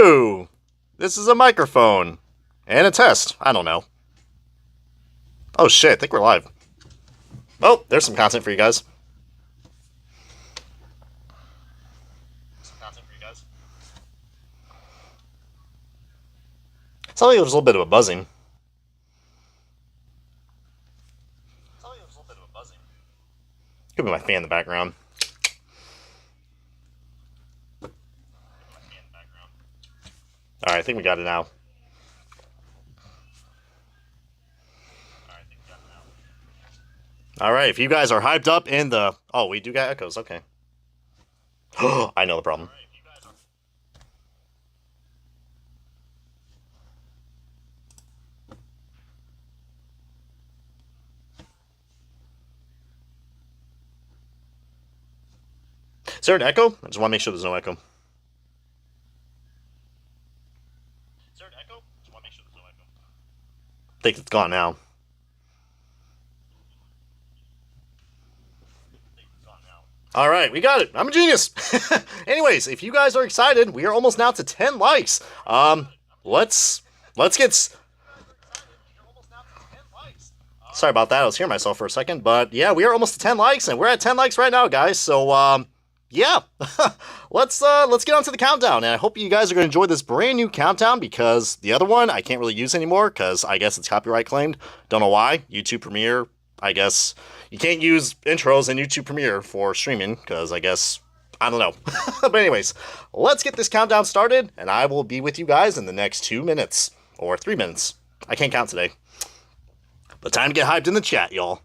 Hello! This is a microphone. And a test. I don't know. Oh shit, I think we're live. Oh, there's some content for you guys. Sounds like there's a little bit of a buzzing. Could be my fan in the background. Alright, I think we got it now. Alright, if you guys are hyped up in the... Oh, we do got echoes, okay. I know the problem. Is there an echo? I just want to make sure there's no echo. Is there an echo? I just want to make sure there's no echo. I think it's gone now. Alright, we got it. I'm a genius. Anyways, if you guys are excited, we are almost now to 10 likes. Let's get... Sorry about that, I was hearing myself for a second. But yeah, we are almost to 10 likes, and we're at 10 likes right now, guys. So, yeah. let's get on to the countdown. And I hope you guys are going to enjoy this brand new countdown, because the other one I can't really use anymore, because I guess it's copyright claimed. Don't know why. YouTube Premiere, I guess... You can't use intros in YouTube Premiere for streaming, because I guess, I don't know. But anyways, let's get this countdown started, and I will be with you guys in the next 2 minutes, or 3 minutes. I can't count today. But time to get hyped in the chat, y'all.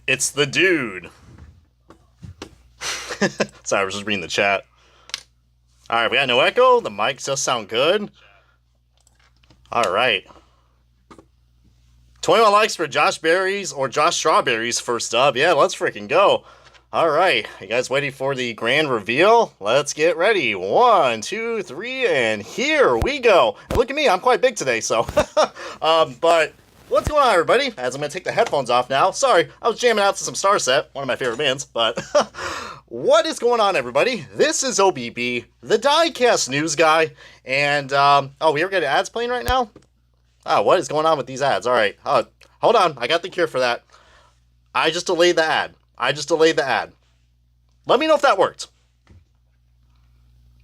It's the dude. Sorry, I was just reading the chat. Alright, we got no echo. The mic does sound good. Alright. 21 likes for Josh Berries or Josh Strawberries first up. Yeah, let's freaking go. Alright, you guys ready for the grand reveal? Let's get ready. 1, 2, 3, and here we go. And look at me, I'm quite big today, so. But what's going on, everybody? As I'm going to take the headphones off now. Sorry, I was jamming out to some Star Set, one of my favorite bands, but what is going on, everybody? This is OBB, the diecast news guy, and, oh, we ever get ads playing right now? Oh, what is going on with these ads? All right, hold on, I got the cure for that. I just delayed the ad. Let me know if that worked.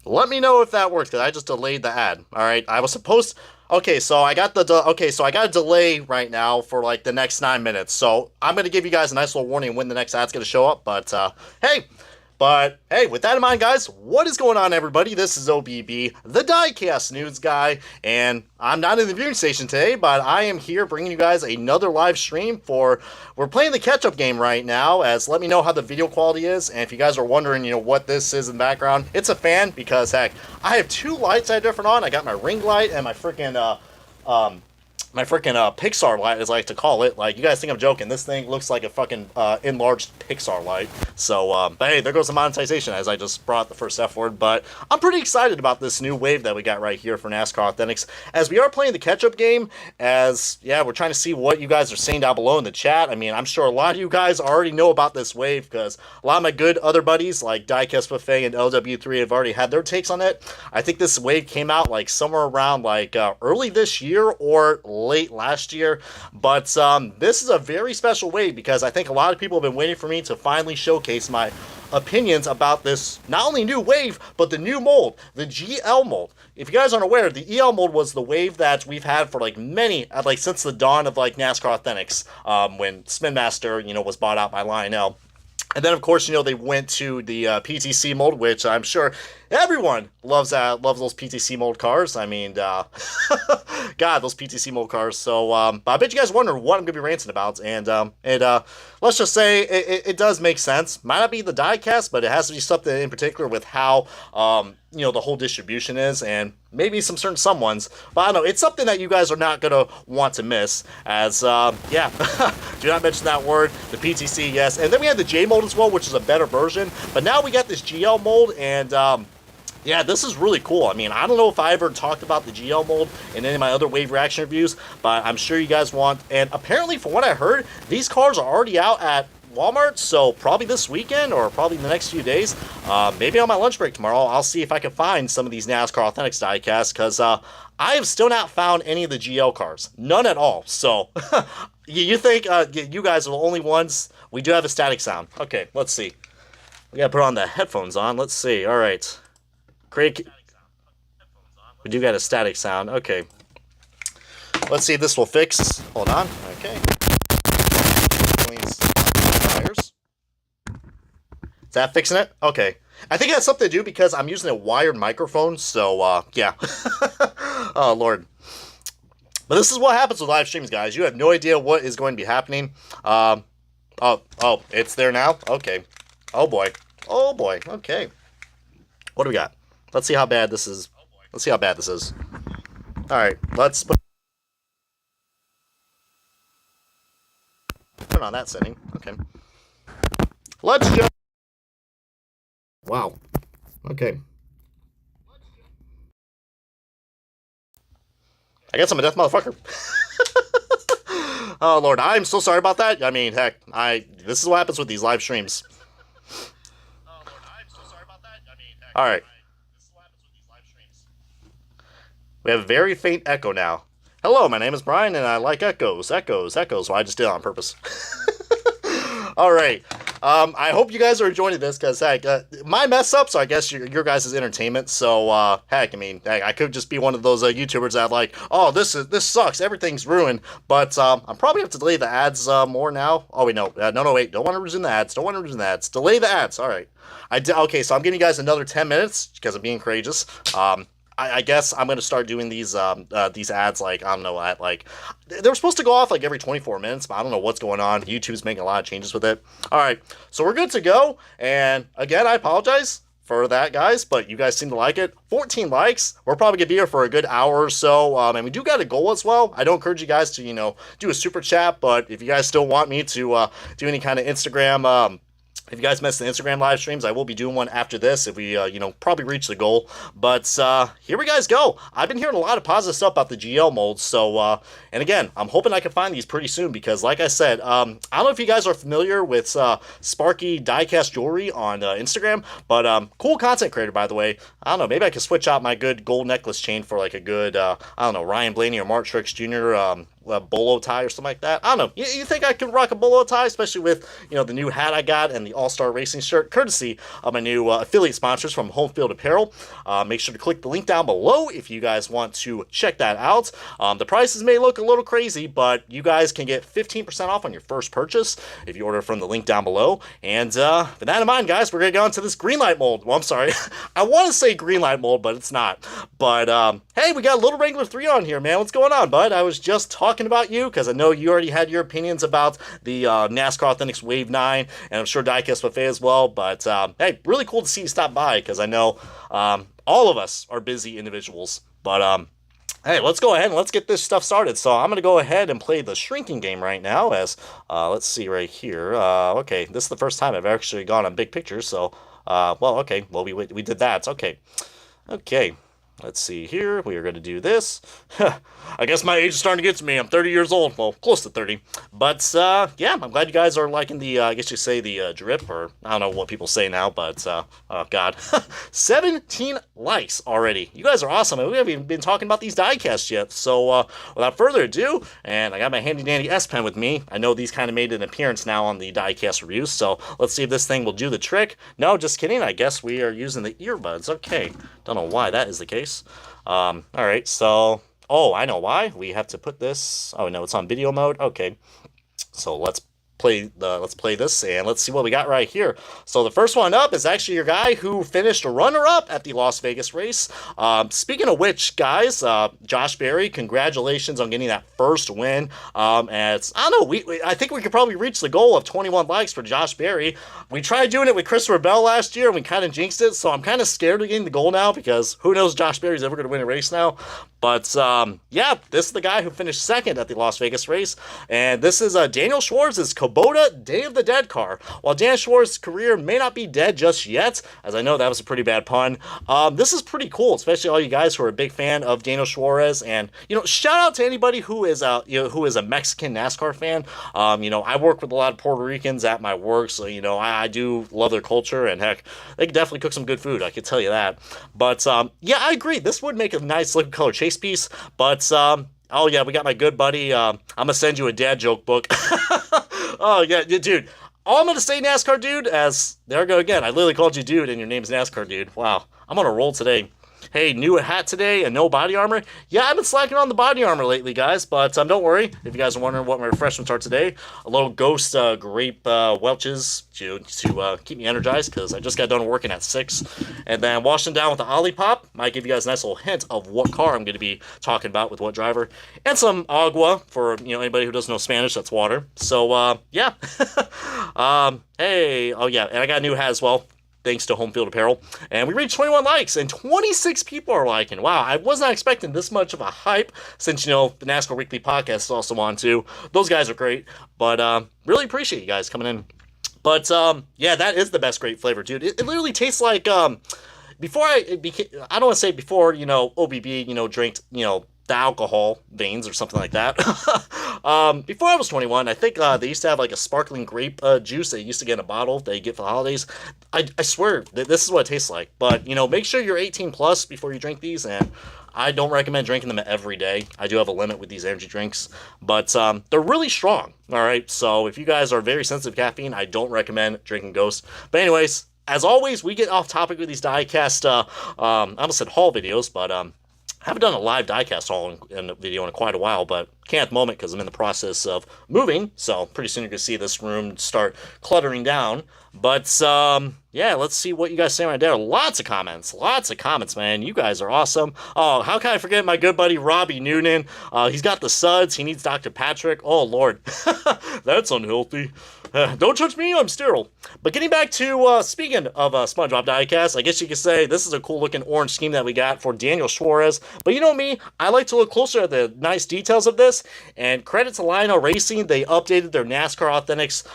Let me know if that worked, because I just delayed the ad. All right, I was supposed. Okay, so I got a delay right now for like the next 9 minutes. So I'm gonna give you guys a nice little warning when the next ad's gonna show up. But hey, with that in mind, guys, what is going on, everybody? This is OBB, the diecast news guy, and I'm not in the viewing station today, but I am here bringing you guys another live stream for. We're playing the catch-up game right now. As let me know how the video quality is, and if you guys are wondering, what this is in the background, it's a fan because heck, I have two lights I have different on. I got my ring light and my freaking Pixar light, as I like to call it. Like, you guys think I'm joking. This thing looks like a fucking enlarged Pixar light. So, but hey, there goes the monetization as I just brought the first F word. But I'm pretty excited about this new wave that we got right here for NASCAR Authentics. As we are playing the catch-up game, as, yeah, we're trying to see what you guys are saying down below in the chat. I mean, I'm sure a lot of you guys already know about this wave because a lot of my good other buddies like Diecast Buffet and LW3 have already had their takes on it. I think this wave came out like somewhere around like early this year or late last year, but this is a very special wave because I think a lot of people have been waiting for me to finally showcase my opinions about this not only new wave but the new mold, the GL mold. If you guys aren't aware, the EL mold was the wave that we've had for like since the dawn of like NASCAR Authentics, when Spin Master was bought out by Lionel. And then, of course, they went to the PTC mold, which I'm sure everyone loves those PTC mold cars. I mean, God, those PTC mold cars. So, but I bet you guys wonder what I'm going to be ranting about. And let's just say it does make sense. Might not be the diecast, but it has to be something in particular with how, the whole distribution is, and maybe some certain someones. But I don't know, it's something that you guys are not going to want to miss, as, yeah, do not mention that word, the PTC, yes. And then we had the J mold as well, which is a better version. But now we got this GL mold, and, yeah, this is really cool. I mean, I don't know if I ever talked about the GL mold in any of my other wave reaction reviews, but I'm sure you guys want. And apparently, from what I heard, these cars are already out at Walmart, so probably this weekend or probably in the next few days. Maybe on my lunch break tomorrow, I'll see if I can find some of these NASCAR Authentics diecasts, because I have still not found any of the GL cars. None at all. So, you think you guys are the only ones? We do have a static sound. Okay, let's see. We gotta put on the headphones on. Let's see. All right. Craig, we do got a static sound. Okay. Let's see if this will fix. Hold on. Okay. Is that fixing it? Okay. I think it has something to do because I'm using a wired microphone. So, yeah. Oh, Lord. But this is what happens with live streams, guys. You have no idea what is going to be happening. Oh, it's there now? Okay. Oh, boy. Oh, boy. Okay. What do we got? Let's see how bad this is. Let's see how bad this is. Alright, let's put on that setting. Okay. Let's just... Wow. Okay. I got some of death, motherfucker. Oh, Lord, I'm so sorry about that. I mean, heck, this is what happens with these live streams. Alright. We have a very faint echo now. Hello, my name is Brian, and I like echoes. Echoes. Well, I just did it on purpose. Alright. I hope you guys are enjoying this, because, heck, my mess-ups are, I guess, your guys' entertainment. So, heck, I mean, heck, I could just be one of those YouTubers that, like, oh, this sucks, everything's ruined. But, I'm probably have to delay the ads more now. Oh, wait, no. No, wait. Don't want to resume the ads. Delay the ads. Alright. Okay, so I'm giving you guys another 10 minutes, because I'm being courageous. I guess I'm gonna start doing these ads, like, I don't know, at like, they were supposed to go off like every 24 minutes, but I don't know what's going on. YouTube's making a lot of changes with it. All right, so we're good to go. And again, I apologize for that, guys, but you guys seem to like it. 14 likes. We're probably gonna be here for a good hour or so, and we do got a goal as well. I don't encourage you guys to, do a super chat, but if you guys still want me to do any kind of Instagram, if you guys missed the Instagram live streams, I will be doing one after this if we, probably reach the goal. But here we guys go. I've been hearing a lot of positive stuff about the GL molds. So, and again, I'm hoping I can find these pretty soon because, like I said, I don't know if you guys are familiar with Sparky Diecast Jewelry on Instagram, but cool content creator, by the way. I don't know, maybe I could switch out my good gold necklace chain for like a good, I don't know, Ryan Blaney or Mark Trix Jr., a bolo tie or something like that. I don't know. You think I could rock a bolo tie, especially with, the new hat I got and the All-Star Racing shirt, courtesy of my new affiliate sponsors from Home Field Apparel. Make sure to click the link down below if you guys want to check that out. The prices may look a little crazy, but you guys can get 15% off on your first purchase if you order from the link down below. And with that in mind, guys, we're going to go into this green light mold. Well, I'm sorry. I want to say green light mold, but it's not. But, hey, we got a little Wrangler 3 on here, man. What's going on, bud? I was just talking about you because I know you already had your opinions about the NASCAR Authentics Wave 9, and I'm sure Diecast Buffet as well. But hey, really cool to see you stop by because I know all of us are busy individuals. But hey, let's go ahead and let's get this stuff started. So I'm going to go ahead and play the shrinking game right now as, let's see right here. Okay, this is the first time I've actually gone on big pictures. So, well, okay, well, we did that. Okay. Okay. Let's see here. We are going to do this. I guess my age is starting to get to me. I'm 30 years old. Well, close to 30. But, yeah, I'm glad you guys are liking the, I guess you say the drip, or I don't know what people say now, but, oh, God. 17 likes already. You guys are awesome. We haven't even been talking about these diecasts yet. So, without further ado, and I got my handy-dandy S Pen with me. I know these kind of made an appearance now on the diecast reviews, so let's see if this thing will do the trick. No, just kidding. I guess we are using the earbuds. Okay. Don't know why that is the case. All right, so, oh, I know why. We have to put this, oh, no, it's on video mode. Okay, so let's play this and let's see what we got right here. So the first one up is actually your guy who finished a runner-up at the Las Vegas race. Speaking of which, guys, Josh Berry, congratulations on getting that first win. And it's, I don't know, I think we could probably reach the goal of 21 likes for Josh Berry. We tried doing it with Christopher Bell last year and we kind of jinxed it, so I'm kind of scared of getting the goal now because who knows Josh Berry's ever going to win a race now. But, yeah, this is the guy who finished second at the Las Vegas race, and this is Daniel Schwartz's Kubota Day of the Dead car. While Dan Schwartz's career may not be dead just yet, as I know that was a pretty bad pun, this is pretty cool, especially all you guys who are a big fan of Daniel Suarez, and, shout out to anybody who is a Mexican NASCAR fan. I work with a lot of Puerto Ricans at my work, so, I do love their culture, and heck, they can definitely cook some good food, I can tell you that. But, yeah, I agree, this would make a nice looking color chase piece, but oh yeah, we got my good buddy. I'm gonna send you a dad joke book. Oh yeah, dude. All I'm gonna say, NASCAR dude, as there I go again. I literally called you dude, and your name's NASCAR dude. Wow, I'm on a roll today. Hey, new hat today and no body armor. Yeah, I've been slacking on the body armor lately, guys, but don't worry. If you guys are wondering what my refreshments are today, a little Ghost grape Welch's to keep me energized because I just got done working at 6. And then washing down with the Olipop. Might give you guys a nice little hint of what car I'm going to be talking about with what driver. And some agua for, anybody who doesn't know Spanish, that's water. So, yeah. Hey, oh yeah, and I got a new hat as well, thanks to Home Field Apparel. And we reached 21 likes, and 26 people are liking. Wow, I was not expecting this much of a hype, since, the NASCAR Weekly Podcast is also on, too. Those guys are great, but really appreciate you guys coming in. But, yeah, that is the best grape flavor, dude. It literally tastes like, before I don't want to say before, OBB, drank, the alcohol veins or something like that. Before I was 21, I think they used to have like a sparkling grape juice they used to get in a bottle that you get for the holidays. I swear, this is what it tastes like. But, make sure you're 18 plus before you drink these, and I don't recommend drinking them every day. I do have a limit with these energy drinks, but they're really strong, all right? So if you guys are very sensitive to caffeine, I don't recommend drinking Ghost. But anyways, as always, we get off topic with these diecast, I almost said haul videos, but I haven't done a live diecast haul in video in quite a while, but can't at the moment because I'm in the process of moving, so pretty soon you're going to see this room start cluttering down. But, Yeah, let's see what you guys say right there. Lots of comments, man. You guys are awesome. Oh, how can I forget my good buddy Robbie Noonan? He's got the suds. He needs Dr. Patrick. Oh, Lord. That's unhealthy. Don't touch me, I'm sterile. But getting back to, speaking of SpongeBob diecast, I guess you could say this is a cool looking orange scheme that we got for Daniel Suarez. But you know me, I like to look closer at the nice details of this. And credit to Lionel Racing, they updated their NASCAR Authentics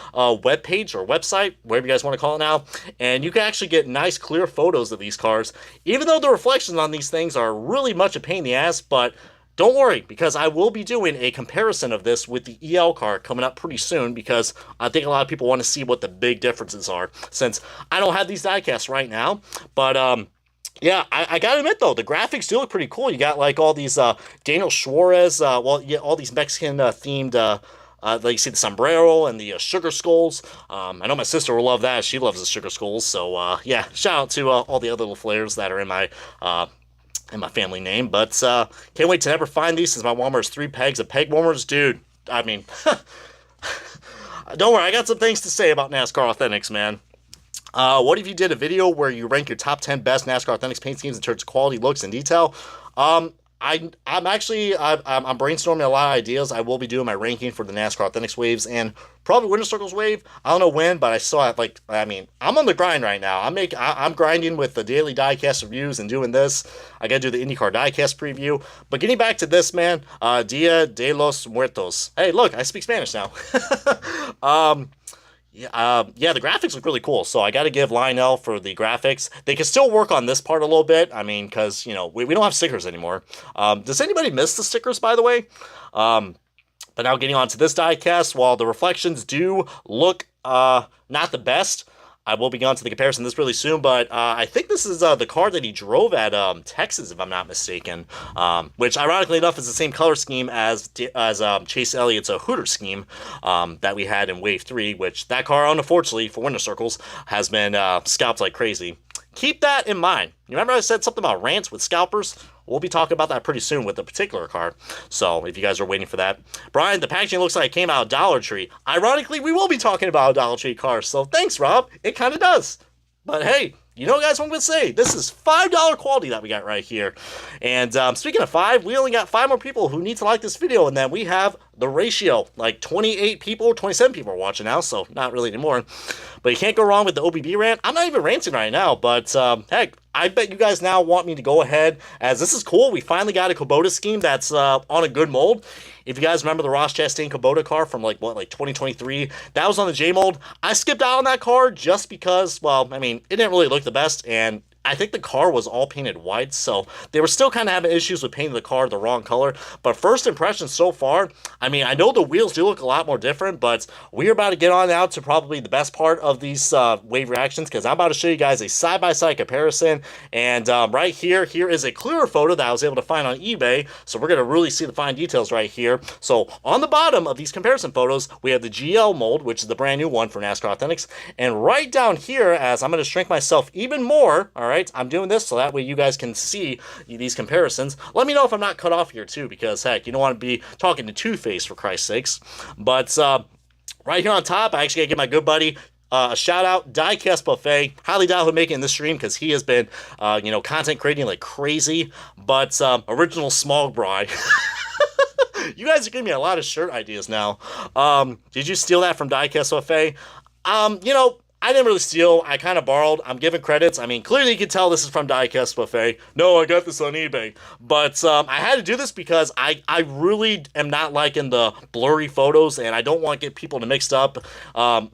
webpage or website, whatever you guys want to call it now. And you can actually get nice clear photos of these cars. Even though the reflections on these things are really much a pain in the ass, but don't worry, because I will be doing a comparison of this with the EL car coming up pretty soon, because I think a lot of people want to see what the big differences are, since I don't have these diecasts right now. But, yeah, I gotta admit, though, the graphics do look pretty cool. You got, like, all these Daniel Suarez, well, yeah, all these Mexican-themed, like you see the sombrero and the sugar skulls. I know my sister will love that. She loves the sugar skulls. So, yeah, shout out to all the other little flares that are in my family name. But can't wait to never find these, since my Walmart is 3 pegs of peg warmers. Dude, I mean, don't worry, I got some things to say about NASCAR Authentics, man. What if you did a video where you rank your top 10 best NASCAR Authentics paint schemes in terms of quality, looks, and detail? I'm brainstorming a lot of ideas. I will be doing my ranking for the NASCAR Authentics waves and probably Winter Circles wave. I don't know when, but I still have, like, I mean, I'm on the grind right now. I'm grinding with the daily diecast reviews and doing this. I gotta do the IndyCar diecast preview. But getting back to this, man, Dia de los Muertos. Hey, look, I speak Spanish now. Yeah, the graphics look really cool, so I got to give Lionel for the graphics. They can still work on this part a little bit, I mean, because, you know, we don't have stickers anymore. Does anybody miss the stickers, by the way? But now getting on to this diecast, while the reflections do look not the best, I will be going to the comparison this really soon, but I think this is the car that he drove at Texas, if I'm not mistaken, which ironically enough is the same color scheme as Chase Elliott's Hooter scheme that we had in Wave 3, which that car, unfortunately, for Winter Circles, has been scalped like crazy. Keep that in mind. You remember I said something about rants with scalpers? We'll be talking about that pretty soon with a particular car. So if you guys are waiting for that. Brian, the packaging looks like it came out of Dollar Tree. Ironically, we will be talking about a Dollar Tree car. So thanks, Rob. It kind of does. But hey, you know, guys, what I'm going to say? This is $5 quality that we got right here. And speaking of 5, we only got 5 more people who need to like this video. And then we have the ratio. Like 28 people, 27 people are watching now. So not really anymore. But you can't go wrong with the OBB rant. I'm not even ranting right now. But heck, I bet you guys now want me to go ahead, as this is cool. We finally got a Kubota scheme that's on a good mold. If you guys remember the Ross Chastain Kubota car from like 2023, that was on the J mold. I skipped out on that car just because, well, I mean, it didn't really look the best, and I think the car was all painted white, so they were still kind of having issues with painting the car the wrong color. But first impressions so far, I mean, I know the wheels do look a lot more different, but we're about to get on now to probably the best part of these wave reactions, because I'm about to show you guys a side-by-side comparison. And right here is a clearer photo that I was able to find on eBay, so we're going to really see the fine details right here. So on the bottom of these comparison photos, we have the GL mold, which is the brand new one for NASCAR Authentics. And right down here, as I'm going to shrink myself even more, all right, I'm doing this so that way you guys can see these comparisons. Let me know if I'm not cut off here too, because heck, you don't want to be talking to Two-Face for Christ's sakes. But right here on top, I actually gotta give my good buddy a shout out, Diecast Buffet. Highly doubt he'll make it in this stream because he has been, you know, content creating like crazy. But original small bry. You guys are giving me a lot of shirt ideas now. Did you steal that from Diecast Buffet? You know, I didn't really steal. I kind of borrowed. I'm giving credits. I mean, clearly you can tell this is from Diecast Buffet. No, I got this on eBay. But I had to do this because I really am not liking the blurry photos, and I don't want to get people to mixed up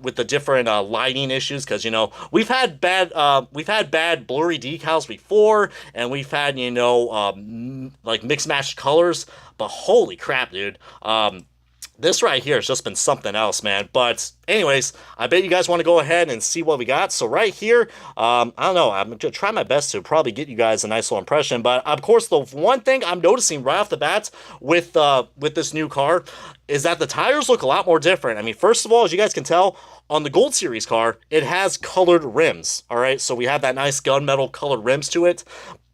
with the different lighting issues, because, you know, we've had bad blurry decals before, and we've had, you know, like mixed matched colors. But holy crap, dude. This right here has just been something else, man. But anyways, I bet you guys want to go ahead and see what we got. So right here, I don't know, I'm going to try my best to probably get you guys a nice little impression. But of course, the one thing I'm noticing right off the bat with this new car is that the tires look a lot more different. I mean, first of all, as you guys can tell, on the Gold Series car, it has colored rims. All right, so we have that nice gunmetal colored rims to it.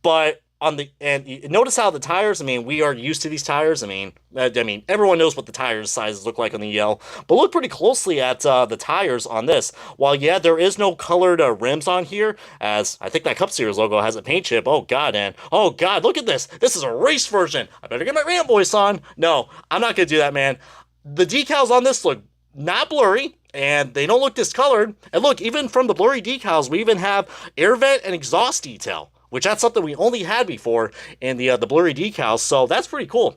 But and notice how the tires, I mean, we are used to these tires. I mean, everyone knows what the tires sizes look like on the EL, but look pretty closely at the tires on this. While, yeah, there is no colored rims on here, as I think that Cup Series logo has a paint chip. Oh, God, and oh, God, look at this. This is a race version. I better get my Ram voice on. No, I'm not going to do that, man. The decals on this look not blurry, and they don't look discolored. And look, even from the blurry decals, we even have air vent and exhaust detail, which that's something we only had before in the blurry decals, so that's pretty cool.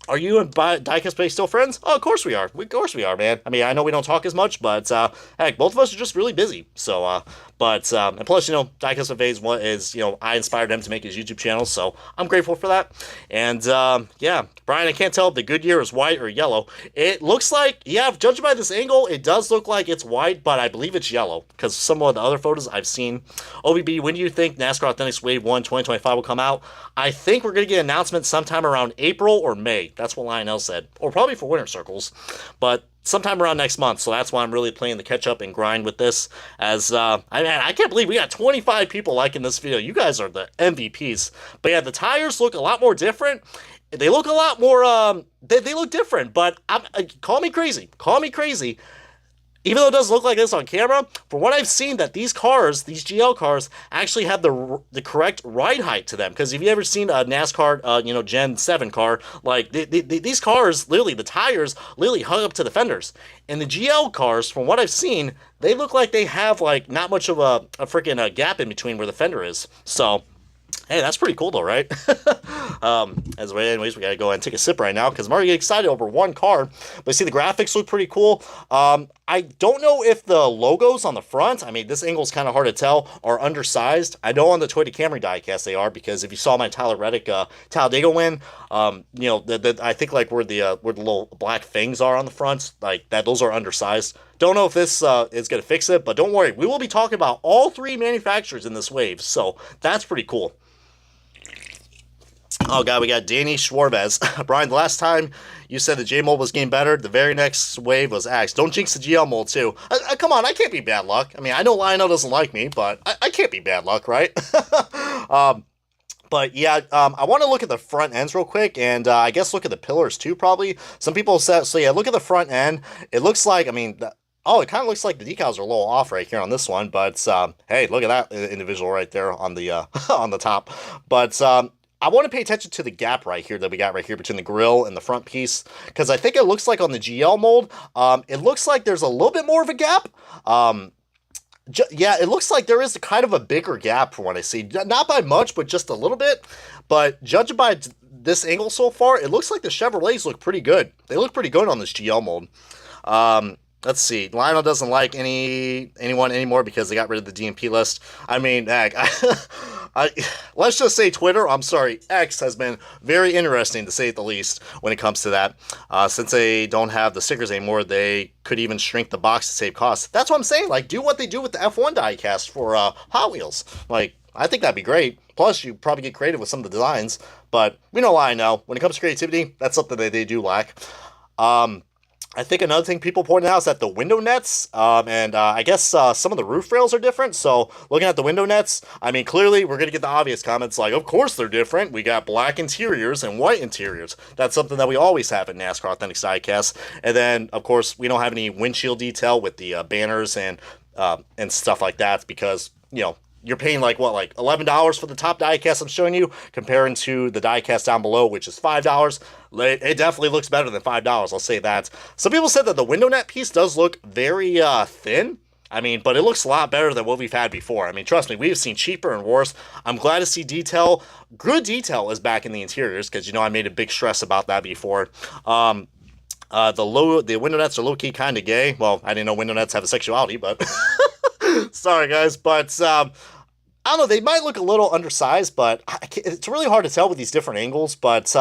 Are you and Diecast Space still friends? Oh, of course we are. Of course we are, man. I mean, I know we don't talk as much, but heck, both of us are just really busy. So, and plus, Diecast Phase One is, I inspired him to make his YouTube channel, so I'm grateful for that. And yeah, Brian, I can't tell if the Goodyear is white or yellow. It looks like, yeah, judging by this angle, it does look like it's white, but I believe it's yellow because some of the other photos I've seen. OBB, when do you think NASCAR Authentics Wave 1 2025 will come out? I think we're going to get an announcement sometime around April or May. That's what Lionel said. Or probably for winter circles. But sometime around next month. So that's why I'm really playing the catch up and grind with this. As, I can't believe we got 25 people liking this video. You guys are the MVPs. But yeah, the tires look a lot more different. They look a lot more, they look different. But call me crazy. Call me crazy. Even though it doesn't look like this on camera, from what I've seen, that these cars, these GL cars, actually have the correct ride height to them. Because if you ever seen a NASCAR, Gen 7 car, like these cars, literally the tires literally hug up to the fenders. And the GL cars, from what I've seen, they look like they have like not much of a freaking gap in between where the fender is. So, hey, that's pretty cool though, right? Anyways, we gotta go ahead and take a sip right now because I'm already excited over one car. But see, the graphics look pretty cool. I don't know if the logos on the front, I mean, this angle is kind of hard to tell, are undersized. I know on the Toyota Camry diecast they are, because if you saw my Tyler Reddick Talladega win, I think like where the little black fangs are on the front, like that, those are undersized. Don't know if this is going to fix it, but don't worry. We will be talking about all three manufacturers in this wave, so that's pretty cool. Oh, God, we got Danny Suarez. Brian, the last time you said the J mold was getting better, the very next wave was X. Don't jinx the GL mold, too. Come on, I can't be bad luck. I mean, I know Lionel doesn't like me, but I can't be bad luck, right? But yeah, I want to look at the front ends real quick, and I guess look at the pillars, too, probably. Some people said, so yeah, look at the front end. It looks like, I mean... Oh, it kind of looks like the decals are a little off right here on this one, but hey, look at that individual right there on the on the top. But I want to pay attention to the gap right here that we got right here between the grill and the front piece, because I think it looks like on the GL mold, it looks like there's a little bit more of a gap. Yeah, it looks like there is kind of a bigger gap from what I see. Not by much, but just a little bit. But judging by this angle so far, it looks like the Chevrolets look pretty good. They look pretty good on this GL mold. Let's see. Lionel doesn't like anyone anymore because they got rid of the DMP list. I mean, heck, let's just say Twitter, I'm sorry, X has been very interesting to say the least when it comes to that. Since they don't have the stickers anymore, they could even shrink the box to save costs. That's what I'm saying. Like, do what they do with the F1 diecast for Hot Wheels. Like, I think that'd be great. Plus, you probably get creative with some of the designs. But we know Lionel. When it comes to creativity, that's something that they do lack. I think another thing people pointed out is that the window nets, I guess some of the roof rails are different. So looking at the window nets, I mean, clearly we're going to get the obvious comments like, of course they're different. We got black interiors and white interiors. That's something that we always have in NASCAR Authentics diecast. And then, of course, we don't have any windshield detail with the banners and stuff like that because, you're paying like $11 for the top diecast I'm showing you, comparing to the diecast down below, which is $5. It definitely looks better than $5, I'll say that. Some people said that the window net piece does look very thin. I mean, but it looks a lot better than what we've had before. I mean, trust me, we've seen cheaper and worse. I'm glad to see detail. Good detail is back in the interiors, because, I made a big stress about that before. The window nets are low-key kind of gay. Well, I didn't know window nets have a sexuality, but... Sorry, guys, but... I don't know, they might look a little undersized, but it's really hard to tell with these different angles, but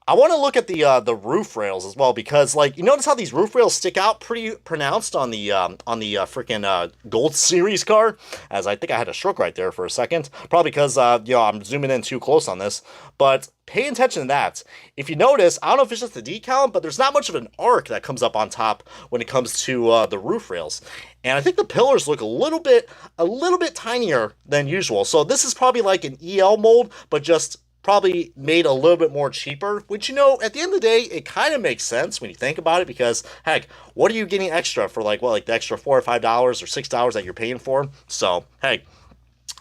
I want to look at the roof rails as well because, like, you notice how these roof rails stick out pretty pronounced on the freaking Gold Series car. As I think I had a stroke right there for a second, probably because I'm zooming in too close on this. But pay attention to that. If you notice, I don't know if it's just the decal, but there's not much of an arc that comes up on top when it comes to the roof rails. And I think the pillars look a little bit tinier than usual. So this is probably like an EL mold, but just probably made a little bit more cheaper, which, at the end of the day, it kind of makes sense when you think about it, because heck, what are you getting extra for, like the extra $4 or $5 or $6 that you're paying for? So hey,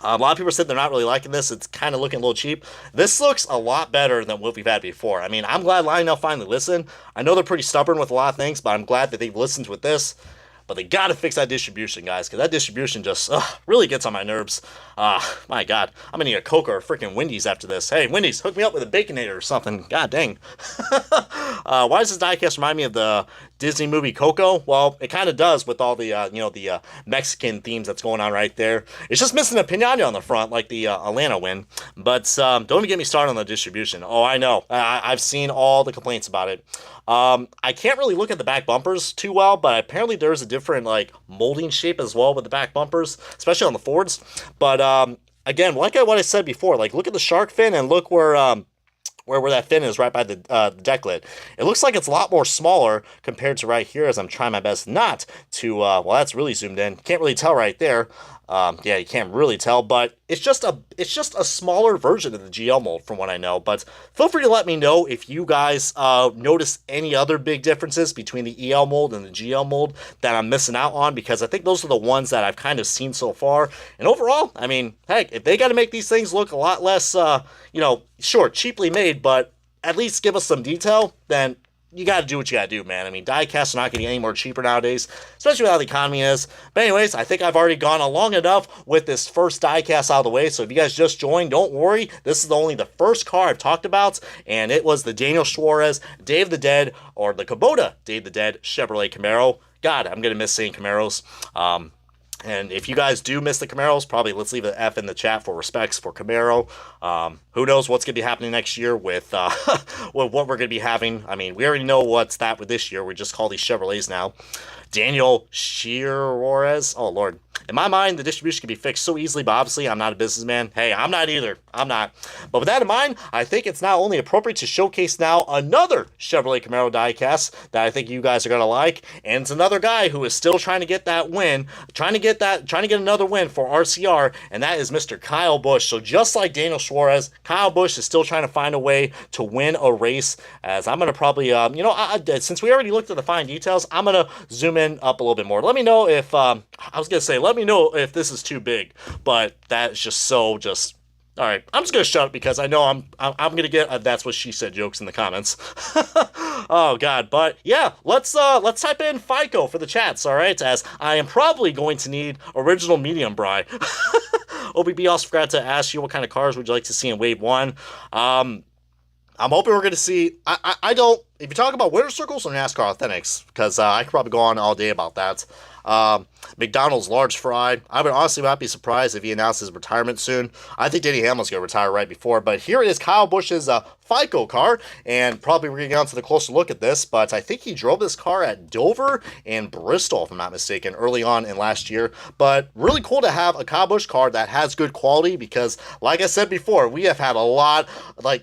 a lot of people said they're not really liking this. It's kind of looking a little cheap. This looks a lot better than what we've had before. I mean, I'm glad Lionel finally listened. I know they're pretty stubborn with a lot of things, but I'm glad that they've listened with this. But they got to fix that distribution, guys, because that distribution just really gets on my nerves. My God, I'm going to need a Coke or a freaking Wendy's after this. Hey, Wendy's, hook me up with a Baconator or something. God dang. Why does this diecast remind me of the Disney movie Coco? Well, it kind of does with all the Mexican themes that's going on right there. It's just missing a pinata on the front, like the Atlanta win. But don't even get me started on the distribution. Oh, I know. I've seen all the complaints about it. I can't really look at the back bumpers too well, but apparently there's a different molding shape as well with the back bumpers, especially on the Fords. But again, like what I said before, look at the shark fin and look where that fin is right by the deck lid. It looks like it's a lot more smaller compared to right here, as I'm trying my best not to, well, that's really zoomed in. Can't really tell right there. Yeah, you can't really tell, but it's just a smaller version of the GL mold from what I know. But feel free to let me know if you guys notice any other big differences between the EL mold and the GL mold that I'm missing out on, because I think those are the ones that I've kind of seen so far. And overall, I mean, heck, if they got to make these things look a lot less, sure, cheaply made, but at least give us some detail, then you got to do what you got to do, man. I mean, diecasts are not getting any more cheaper nowadays, especially with how the economy is. But anyways, I think I've already gone along enough with this first diecast out of the way. So if you guys just joined, don't worry. This is only the first car I've talked about, and it was the Daniel Suarez Day of the Dead, or the Kubota Day of the Dead Chevrolet Camaro. God, I'm going to miss seeing Camaros. And if you guys do miss the Camaros, probably let's leave an F in the chat for respects for Camaro. Who knows what's going to be happening next year with what we're going to be having. I mean, we already know what's that with this year. We just call these Chevrolets now. Daniel Suarez. Oh, Lord. In my mind, the distribution can be fixed so easily, but obviously I'm not a businessman. Hey, I'm not either. I'm not. But with that in mind, I think it's now only appropriate to showcase now another Chevrolet Camaro diecast that I think you guys are going to like. And it's another guy who is still trying to get that win, trying to get another win for RCR, and that is Mr. Kyle Busch. So just like Daniel Suarez, Kyle Busch is still trying to find a way to win a race, as I'm going to probably, since we already looked at the fine details, I'm going to zoom in up a little bit more. Let me know if, let me know if this is too big, but that's just all right. I'm just gonna shut up because I know I'm gonna get that's what she said jokes in the comments. Oh God, but yeah, let's type in FICO for the chats, all right? As I am probably going to need original medium bry. OBB also forgot to ask you what kind of cars would you like to see in Wave 1. I'm hoping we're gonna see. I don't. If you talk about winter circles or NASCAR Authentics, because I could probably go on all day about that. McDonald's large fry. I would honestly not be surprised if he announced his retirement soon. I think Denny Hamlin's going to retire right before, but here it is, Kyle Busch's FICO car, and probably we're going to get on to the closer look at this, but I think he drove this car at Dover and Bristol, if I'm not mistaken, early on in last year. But really cool to have a Kyle Busch car that has good quality, because like I said before, we have had a lot,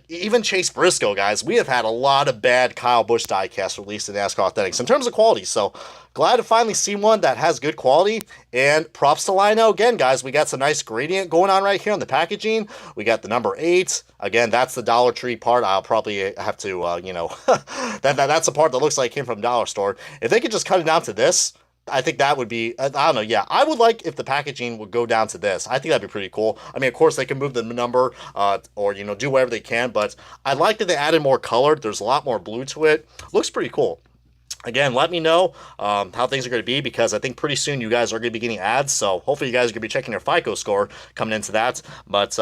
even Chase Briscoe, guys, we have had a lot of bad Kyle Busch diecasts released in NASCAR Authentics in terms of quality. So glad to finally see one that has good quality, and props to Lionel again, guys. We got some nice gradient going on right here on the packaging. We got the number 8. Again, that's the Dollar Tree part. I'll probably have to, that's the part that looks like it came from Dollar Store. If they could just cut it down to this, I think that would be, I don't know, yeah. I would like if the packaging would go down to this. I think that'd be pretty cool. I mean, of course, they can move the number or, do whatever they can, but I like that they added more color. There's a lot more blue to it. Looks pretty cool. Again, let me know how things are going to be, because I think pretty soon you guys are going to be getting ads, so hopefully you guys are going to be checking your FICO score coming into that. But,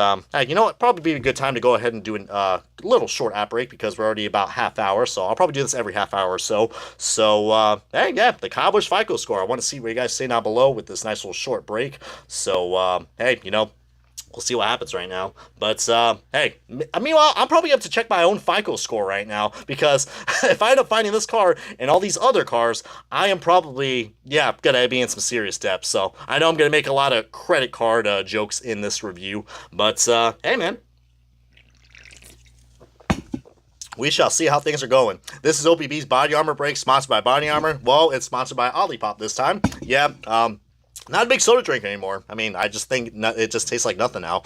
you know what, probably be a good time to go ahead and do a little short app break, because we're already about half hour, so I'll probably do this every half hour or so. So, hey, yeah, the Kyle Busch FICO score. I want to see what you guys say down below with this nice little short break. So, hey, we'll see what happens right now. But, hey, meanwhile, I'm probably up to check my own FICO score right now, because if I end up finding this car and all these other cars, I am probably, yeah, gonna be in some serious debt. So I know I'm gonna make a lot of credit card jokes in this review, but, hey, man. We shall see how things are going. This is OPB's Body Armor Break, sponsored by Body Armor. Well, it's sponsored by Olipop this time. Yeah, not a big soda drink anymore. I mean, I just think it just tastes like nothing now.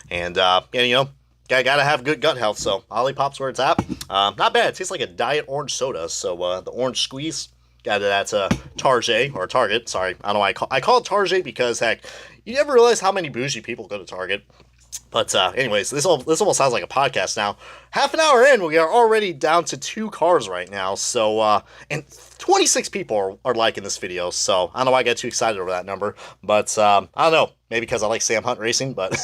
And, yeah, you know, gotta have good gut health, so Olipop's where it's at. Not bad. It tastes like a diet orange soda, so the orange squeeze, that's a Target, or Target, sorry. I don't know why I call it Target because, heck, you never realize how many bougie people go to Target. But anyways, this almost sounds like a podcast now. Half an hour in, we are already down to 2 cars right now. So, and 26 people are liking this video. So, I don't know why I get too excited over that number. But, I don't know. Maybe because I like Sam Hunt Racing. But,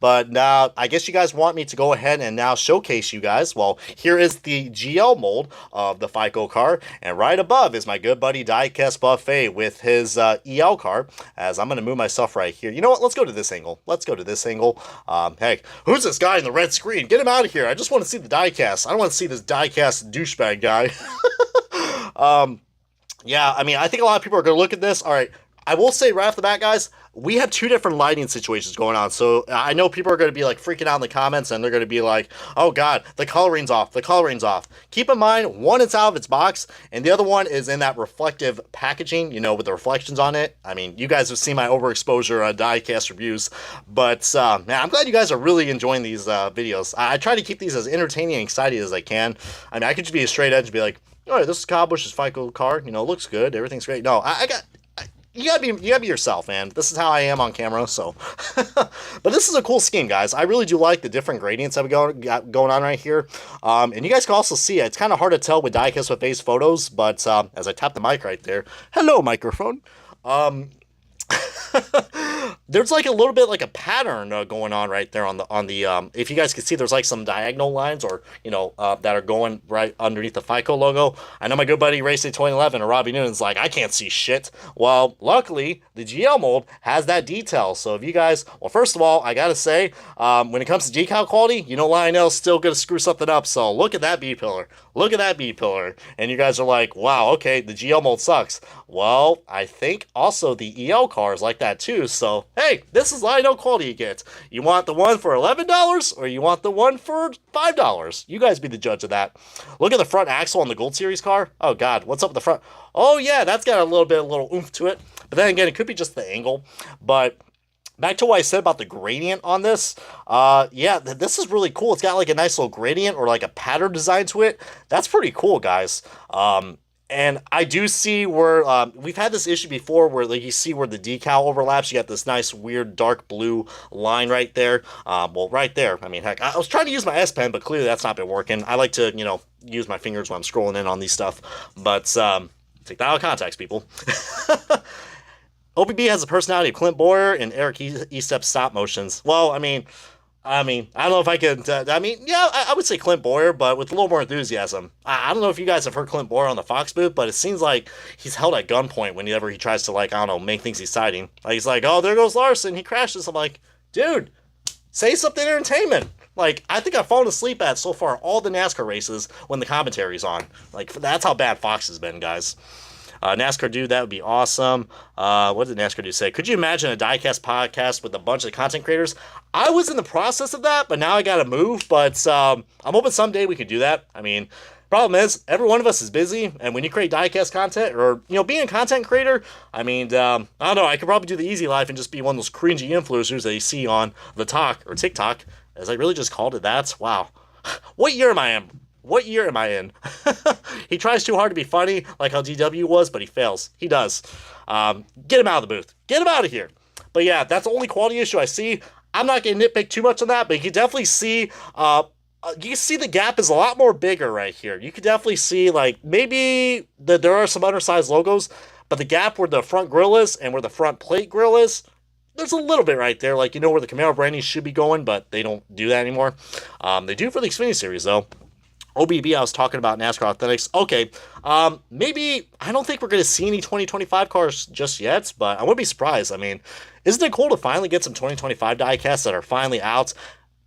but now, I guess you guys want me to go ahead and now showcase you guys. Well, here is the GL mold of the FICO car. And right above is my good buddy Diecast Buffet with his EL car. As I'm going to move myself right here. You know what? Let's go to this angle. Hey, who's this guy in the red screen? Get him out of here. I just want to see the diecast. I don't want to see this diecast douchebag guy. Yeah, I mean, I think a lot of people are going to look at this. All right, I will say right off the bat, guys, we have 2 different lighting situations going on. So I know people are going to be like freaking out in the comments, and they're going to be like, oh God, the coloring's off. The coloring's off. Keep in mind, one is out of its box, and the other one is in that reflective packaging, you know, with the reflections on it. I mean, you guys have seen my overexposure diecast reviews, but man, I'm glad you guys are really enjoying these videos. I try to keep these as entertaining and exciting as I can. I mean, I could just be a straight edge and be like, all right, this is Kyle Busch's FICO car. You know, looks good. Everything's great. No, you gotta be yourself, man. This is how I am on camera, so. But this is a cool scheme, guys. I really do like the different gradients that we got going on right here. And you guys can also see it. It's kind of hard to tell with Diecast with Face photos, but as I tap the mic right there, hello, microphone. There's like a little bit like a pattern going on right there on the if you guys can see, there's like some diagonal lines, or you know, that are going right underneath the FICO logo. I know my good buddy Racing 2011 or Robbie Noonan's like, I can't see shit. Well, luckily the GL mold has that detail. So if you guys, well, first of all, I gotta say, when it comes to decal quality, you know, Lionel's still gonna screw something up. So look at that B pillar. Look at that B pillar. And you guys are like, wow, okay, the GL mold sucks. Well, I think also the EL cars like that too. So hey, this is Lionel quality you get. You want the one for $11 or you want the one for $5? You guys be the judge of that. Look at the front axle on the Gold Series car. Oh God, what's up with the front? Oh yeah, that's got a little oomph to it. But then again, it could be just the angle. But back to what I said about the gradient on this. Yeah, this is really cool. It's got like a nice little gradient or like a pattern design to it. That's pretty cool, guys. And I do see where, we've had this issue before where like you see where the decal overlaps. You got this nice weird dark blue line right there. Well, right there. I mean, heck, I was trying to use my S Pen, but clearly that's not been working. I like to, you know, use my fingers when I'm scrolling in on these stuff. But, take that out of context, people. OPB has the personality of Clint Boyer and Eric Estep's stop motions. Well, I mean, I don't know if I could, yeah, I would say Clint Boyer, but with a little more enthusiasm. I don't know if you guys have heard Clint Boyer on the Fox booth, but it seems like he's held at gunpoint whenever he tries to, like, I don't know, make things exciting. Like, he's like, oh, there goes Larson, he crashes. I'm like, dude, say something entertainment. Like, I think I've fallen asleep at, so far, all the NASCAR races when the commentary's on. Like, that's how bad Fox has been, guys. NASCAR Dude, that would be awesome. What did NASCAR Dude say? Could you imagine a diecast podcast with a bunch of content creators? I was in the process of that, but now I gotta move. But I'm hoping someday we could do that. I mean, problem is, every one of us is busy, and when you create diecast content, or, you know, being a content creator, I mean, I don't know, I could probably do the easy life and just be one of those cringy influencers that you see on the Talk, or TikTok, as I really just called it that. Wow. What year am I in? What year am I in? He tries too hard to be funny, like how DW was, but he fails. He does. Get him out of the booth. Get him out of here. But yeah, that's the only quality issue I see. I'm not going to nitpick too much on that, but you can definitely see, you can see the gap is a lot more bigger right here. You can definitely see, like, maybe that there are some undersized logos, but the gap where the front grille is and where the front plate grille is, there's a little bit right there, like, you know, where the Camaro branding should be going, but they don't do that anymore. They do for the Xfinity Series, though. OBB, I was talking about NASCAR Authentics. Okay, maybe, I don't think we're going to see any 2025 cars just yet, but I wouldn't be surprised. I mean, isn't it cool to finally get some 2025 diecasts that are finally out,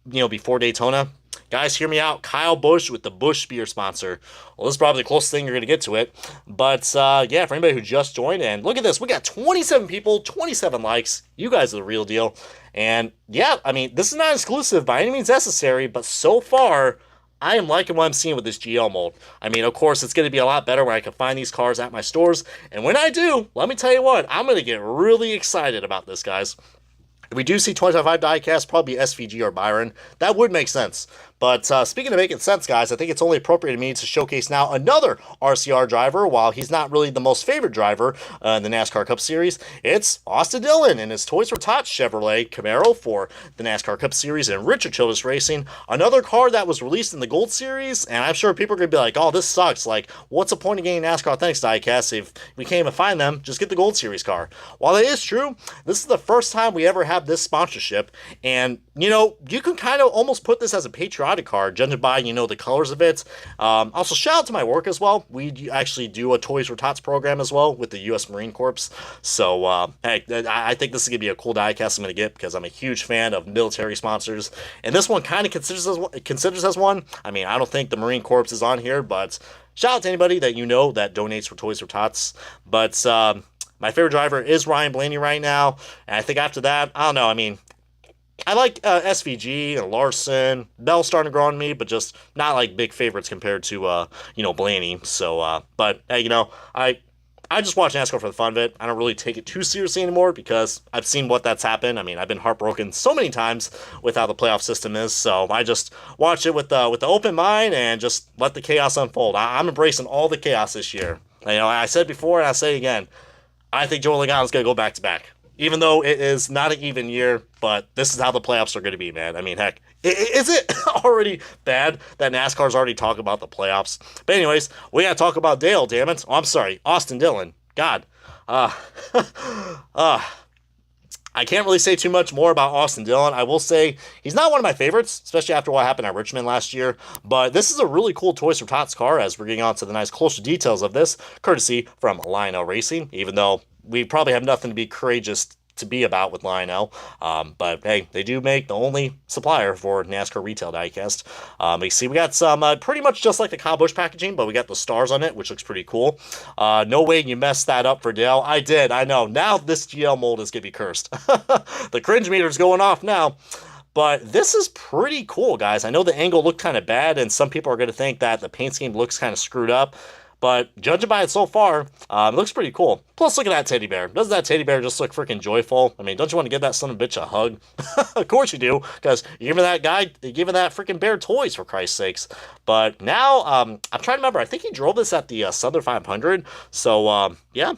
before Daytona? Guys, hear me out. Kyle Busch with the Busch beer sponsor. Well, this is probably the closest thing you're going to get to it. But, yeah, for anybody who just joined, and look at this. We got 27 people, 27 likes. You guys are the real deal. And, yeah, I mean, this is not exclusive by any means necessary, but so far, I am liking what I'm seeing with this GL mold. I mean, of course, it's going to be a lot better when I can find these cars at my stores. And when I do, let me tell you what, I'm going to get really excited about this, guys. If we do see 25 diecast, probably SVG or Byron. That would make sense. But speaking of making sense, guys, I think it's only appropriate to me to showcase now another RCR driver. While he's not really the most favorite driver in the NASCAR Cup Series, it's Austin Dillon and his Toys for Tots Chevrolet Camaro for the NASCAR Cup Series and Richard Childress Racing. Another car that was released in the Gold Series, and I'm sure people are going to be like, oh, this sucks. Like, what's the point of getting NASCAR Authentics diecast if we can't even find them? Just get the Gold Series car. While that is true, this is the first time we ever have this sponsorship, and you can kind of almost put this as a patriotic card, judging by, the colors of it. Also, shout out to my work as well. We actually do a Toys for Tots program as well with the U.S. Marine Corps. So, hey, I think this is going to be a cool diecast I'm going to get because I'm a huge fan of military sponsors. And this one kind of considers as one. I mean, I don't think the Marine Corps is on here, but shout out to anybody that that donates for Toys for Tots. But my favorite driver is Ryan Blaney right now. And I think after that, I don't know, I mean, I like SVG and Larson. Bell's starting to grow on me, but just not like big favorites compared to, Blaney. So, but, hey, I just watch NASCAR for the fun of it. I don't really take it too seriously anymore because I've seen what that's happened. I mean, I've been heartbroken so many times with how the playoff system is. So I just watch it with the open mind and just let the chaos unfold. I'm embracing all the chaos this year. I said before and I say again, I think Joey Logano is going to go back-to-back. Even though it is not an even year, but this is how the playoffs are going to be, man. I mean, heck, is it already bad that NASCAR's already talking about the playoffs? But anyways, we got to talk about Dale, damn it. Oh, I'm sorry, Austin Dillon. God. I can't really say too much more about Austin Dillon. I will say he's not one of my favorites, especially after what happened at Richmond last year. But this is a really cool Toys for Tots car as we're getting on to the nice closer details of this, courtesy from Lionel Racing, even though we probably have nothing to be courageous to be about with Lionel. But hey, they do make the only supplier for NASCAR retail diecast. You see, we got some pretty much just like the Kyle Busch packaging, but we got the stars on it, which looks pretty cool. No way you messed that up for Dale. I did, I know. Now this GL mold is going to be cursed. The cringe meter's going off now. But this is pretty cool, guys. I know the angle looked kind of bad, and some people are going to think that the paint scheme looks kind of screwed up. But judging by it so far, it looks pretty cool. Plus, look at that teddy bear. Doesn't that teddy bear just look freaking joyful? I mean, don't you want to give that son of a bitch a hug? Of course you do, because you're giving that freaking bear toys, for Christ's sakes. But now, I'm trying to remember. I think he drove this at the Southern 500. So, yeah.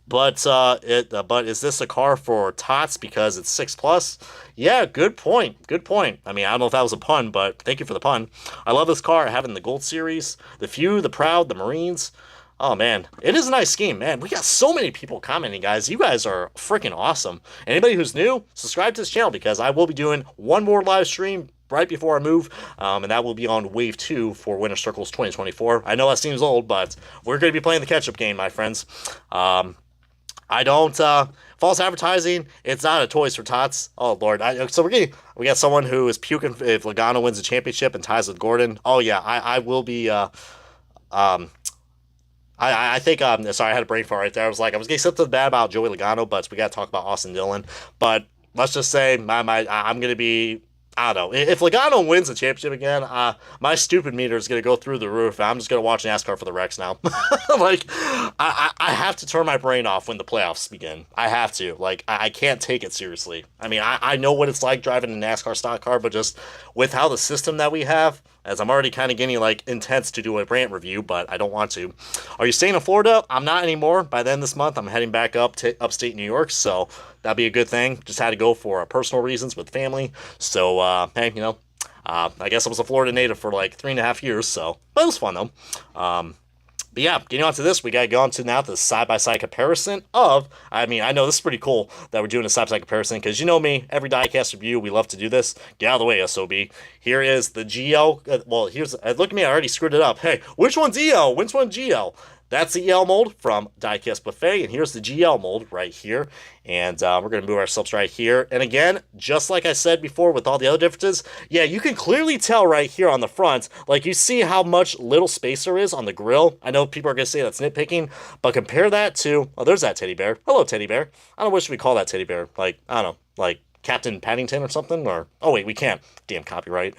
But is this a car for Tots because it's 6+? Yeah, good point. Good point. I mean, I don't know if that was a pun, but thank you for the pun. I love this car. I have it in the Gold Series. The Few, the Proud, the Marines. Oh, man. It is a nice scheme, man. We got so many people commenting, guys. You guys are freaking awesome. Anybody who's new, subscribe to this channel because I will be doing one more live stream right before I move, and that will be on Wave 2 for Winter Circles 2024. I know that seems old, but we're going to be playing the catch-up game, my friends. I don't, false advertising, it's not a Toys for Tots. Oh, Lord. So we got someone who is puking if Logano wins the championship and ties with Gordon. Oh, yeah, I will be, I think, sorry, I had a brain fart right there. I was going to say something bad about Joey Logano, but we got to talk about Austin Dillon. But let's just say I'm going to be, I don't know. If Logano wins the championship again, my stupid meter is going to go through the roof. I'm just going to watch NASCAR for the wrecks now. I have to turn my brain off when the playoffs begin. I have to. I can't take it seriously. I mean, I know what it's like driving a NASCAR stock car, but just with how the system that we have, as I'm already kind of getting intense to do a rant review, but I don't want to. Are you staying in Florida? I'm not anymore. By the end of this month, I'm heading back up to upstate New York, so that'd be a good thing. Just had to go for personal reasons with family. So, hey, I guess I was a Florida native for 3.5 years, so, but it was fun though. But yeah, getting on to this, we got to go on to now the side-by-side comparison of, I mean, I know this is pretty cool that we're doing a side-by-side comparison, because you know me, every diecast review, we love to do this. Get out of the way, SOB. Here is the GL, well, here's, look at me, I already screwed it up. Hey, which one's EL? Which one's GL? That's the EL mold from Diecast Buffet, and here's the GL mold right here. And we're going to move ourselves right here. And again, just like I said before with all the other differences, yeah, you can clearly tell right here on the front, like you see how much little space there is on the grill. I know people are going to say that's nitpicking, but compare that to, oh, there's that teddy bear. Hello, teddy bear. I don't know what should we call that teddy bear. Like, I don't know, like Captain Paddington or something? Or, oh wait, we can't. Damn copyright.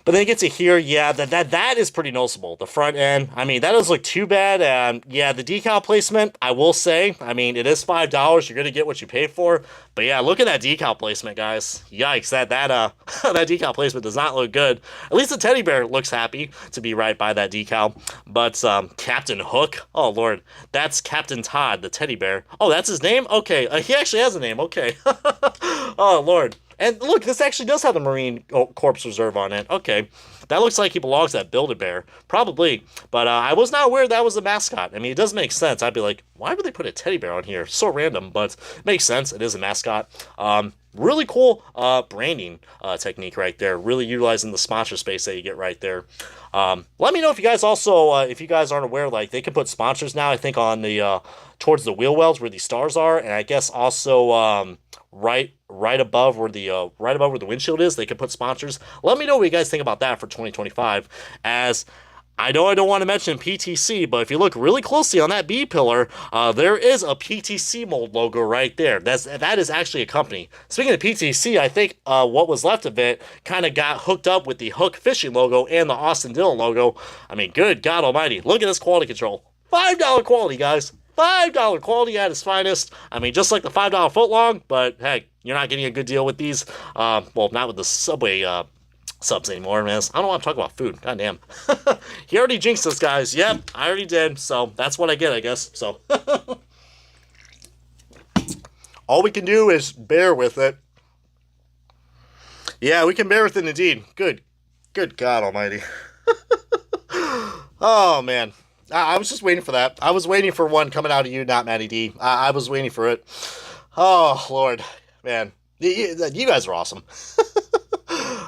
But then you get to here, yeah, that is pretty noticeable. The front end, I mean, that doesn't look too bad. And yeah, the decal placement, I will say, I mean, it is $5. You're going to get what you paid for. But yeah, look at that decal placement, guys. Yikes, that that decal placement does not look good. At least the teddy bear looks happy to be right by that decal. But Captain Hook, oh lord, that's Captain Todd, the teddy bear. Oh, that's his name? Okay, he actually has a name, okay. Oh lord. And look, this actually does have the Marine Corps Reserve on it. Okay, that looks like he belongs to that Build-A-Bear. Probably. But I was not aware that was the mascot. I mean, it does make sense. I'd be like, why would they put a teddy bear on here? So random, but it makes sense. It is a mascot. Really cool branding technique right there. Really utilizing the sponsor space that you get right there. Let me know if you guys also, if you guys aren't aware, like they can put sponsors now, I think on the, towards the wheel wells where the stars are. And I guess also right above where the windshield is, they can put sponsors. Let me know what you guys think about that for 2025. As I know I don't want to mention PTC, but if you look really closely on that B pillar, there is a PTC mold logo right there. That is actually a company. Speaking of PTC, I think what was left of it kind of got hooked up with the Hook Fishing logo and the Austin Dillon logo. I mean, good God almighty. Look at this quality control. $5 quality, guys. $5 quality at its finest. I mean, just like the $5 footlong, but hey, you're not getting a good deal with these. Well, not with the Subway subs anymore, man. I don't want to talk about food. God damn. He already jinxed us, guys. Yep, I already did. So that's what I get, I guess. So all we can do is bear with it. Yeah, we can bear with it indeed. Good God almighty. Oh, man. I was just waiting for that. I was waiting for one coming out of you, not Matty D. I was waiting for it. Oh, Lord. Man. You guys are awesome.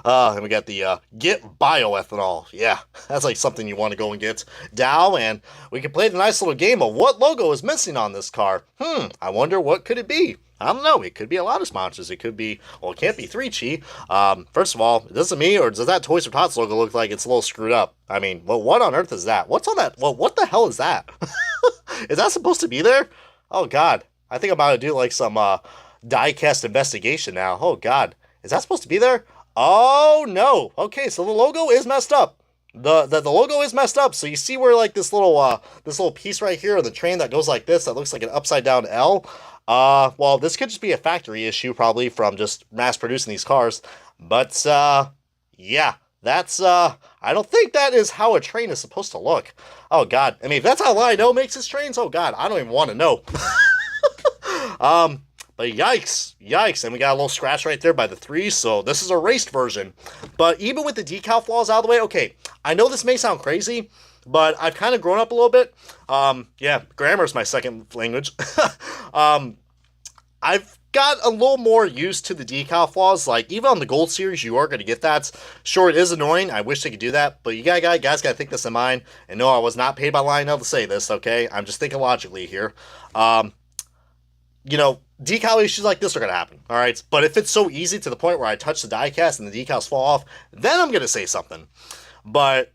And we got the Get Bioethanol. Yeah, that's like something you want to go and get. Dow, and we can play the nice little game of what logo is missing on this car. I wonder what could it be? I don't know. It could be a lot of sponsors. It could be, well, it can't be 3Chi. First of all, does it me, or does that Toys for Tots logo look like it's a little screwed up? I mean, well, what on earth is that? What's on that? Well, what the hell is that? Is that supposed to be there? Oh, God. I think I'm about to do like some diecast investigation now. Oh, God. Is that supposed to be there? Oh, no. Okay, so the logo is messed up. The logo is messed up. So you see where like this little piece right here on the train that goes like this, that looks like an upside down L. Well, this could just be a factory issue probably from just mass producing these cars. But yeah, that's I don't think that is how a train is supposed to look. Oh God. I mean, if that's how Logano makes his trains, oh God, I don't even want to know. But yikes, and we got a little scratch right there by the 3, so this is a raced version. But even with the decal flaws out of the way, okay, I know this may sound crazy, but I've kind of grown up a little bit. Yeah, grammar is my second language. I've got a little more used to the decal flaws. Like, even on the Gold Series, you are going to get that. Sure, it is annoying. I wish they could do that, but you guys got to think this in mind. And no, I was not paid by Lionel to say this, okay? I'm just thinking logically here. You know, decal issues like this are going to happen, all right? But if it's so easy to the point where I touch the diecast and the decals fall off, then I'm going to say something. But,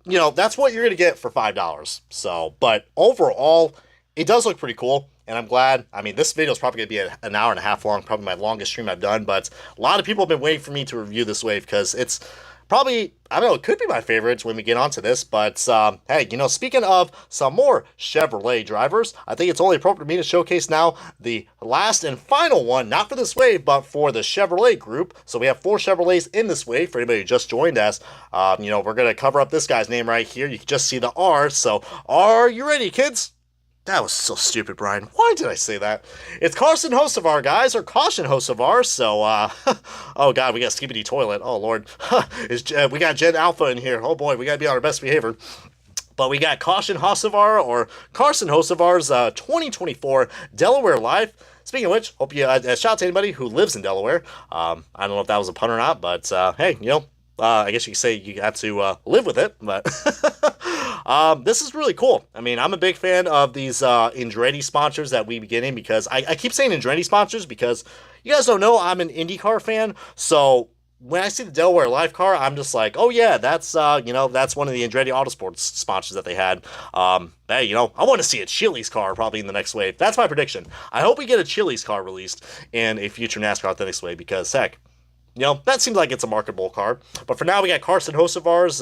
you know, that's what you're going to get for $5. So, but overall, it does look pretty cool, and I'm glad. I mean, this video is probably going to be an hour and a half long, probably my longest stream I've done, but a lot of people have been waiting for me to review this wave because it's probably, I don't know, it could be my favorites when we get onto this, but hey, you know, speaking of some more Chevrolet drivers, I think it's only appropriate for me to showcase now the last and final one, not for this wave, but for the Chevrolet group. So we have 4 Chevrolets in this wave for anybody who just joined us. You know, we're going to cover up this guy's name right here. You can just see the R, so are you ready, kids? That was so stupid, Brian. Why did I say that? It's Carson Hocevar, guys, or Caution Hocevar. So, oh God, we got Skibidi Toilet. Oh Lord, we got Gen Alpha in here. Oh boy, we gotta be on our best behavior. But we got Carson Hocevar, or Carson Hocevar's 2024 Delaware Live. Speaking of which, hope you shout out to anybody who lives in Delaware. I don't know if that was a pun or not, but hey, I guess you could say you have to live with it. But this is really cool. I mean, I'm a big fan of these Andretti sponsors that we be getting, because I keep saying Andretti sponsors because you guys don't know I'm an IndyCar fan, so when I see the Delaware Life car, I'm just like, oh yeah, that's that's one of the Andretti Autosports sponsors that they had. Hey, I want to see a Chili's car probably in the next wave. That's my prediction. I hope we get a Chili's car released in a future NASCAR Authentics wave, because heck, that seems like it's a marketable car. But for now, we got Carson Hocevar's.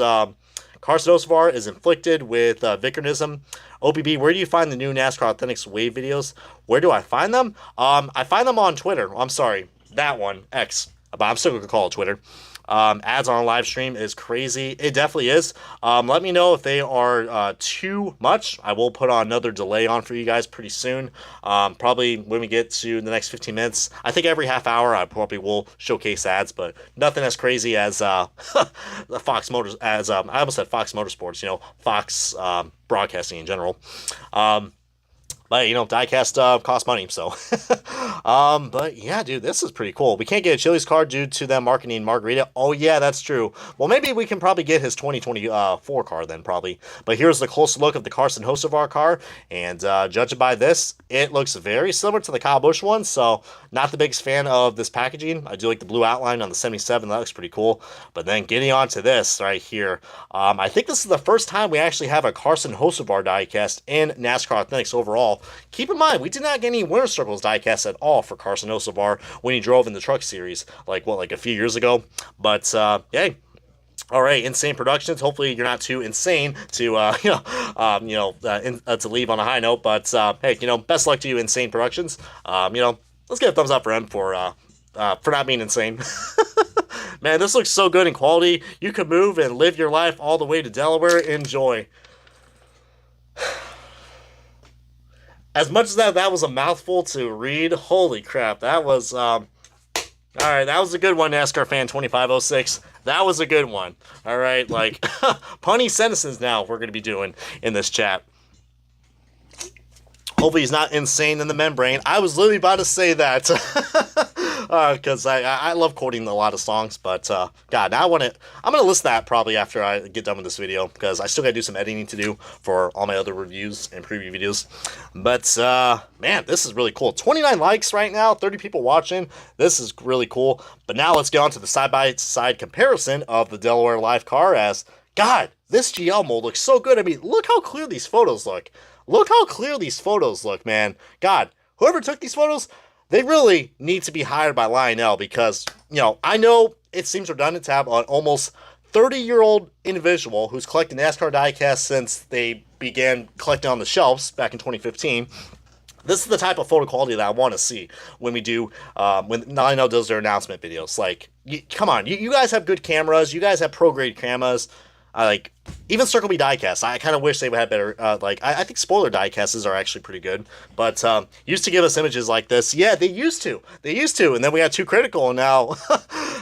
Carson Hocevar is inflicted with Vicarnism. OPB, where do you find the new NASCAR Authentics wave videos? Where do I find them? I find them on Twitter. I'm sorry, that one, X. But I'm still going to call it Twitter. Ads on a live stream is crazy. It definitely is. Let me know if they are too much. I will put on another delay on for you guys pretty soon. Probably when we get to the next 15 minutes. I think every half hour I probably will showcase ads, but nothing as crazy as the Fox Motors. I almost said Fox Motorsports. Fox broadcasting in general. But, diecast costs money, so. But, yeah, dude, this is pretty cool. We can't get a Chili's car due to them marketing margarita. Oh, yeah, that's true. Well, maybe we can probably get his 2024 car then, probably. But here's the close look of the Carson Hocevar car. And judging by this, it looks very similar to the Kyle Busch one. So, not the biggest fan of this packaging. I do like the blue outline on the 77. That looks pretty cool. But then getting on to this right here. I think this is the first time we actually have a Carson Hocevar diecast in NASCAR Authentics overall. Keep in mind, we did not get any Winter Circles diecast at all for Carson Hocevar when he drove in the Truck Series, like a few years ago. But, hey. All right, Insane Productions. Hopefully you're not too insane to, to leave on a high note. But, hey, best luck to you, Insane Productions. Let's get a thumbs up for him for not being insane. Man, this looks so good in quality. You could move and live your life all the way to Delaware. Enjoy. As much as that was a mouthful to read, holy crap, that was, all right, that was a good one, NASCAR fan 2506. That was a good one. All right, punny sentences now we're going to be doing in this chat. Hopefully he's not insane in the membrane. I was literally about to say that. Because I love quoting a lot of songs, but God, now I'm gonna list that probably after I get done with this video, because I still gotta do some editing to do for all my other reviews and preview videos. But man, this is really cool. 29 likes right now, 30 people watching. This is really cool. But now let's get on to the side-by-side comparison of the Delaware Live car. As God, this GL mold looks so good. I mean, look how clear these photos look. Look how clear these photos look, man. God, whoever took these photos, they really need to be hired by Lionel, because, I know it seems redundant to have an almost 30-year-old individual who's collecting NASCAR diecasts since they began collecting on the shelves back in 2015. This is the type of photo quality that I want to see when we do, when Lionel does their announcement videos. Come on, you guys have good cameras. You guys have pro-grade cameras. Even Circle B diecasts, I kind of wish they would have better, I think spoiler diecasts are actually pretty good, but, used to give us images like this. Yeah, they used to, and then we got too critical, and now,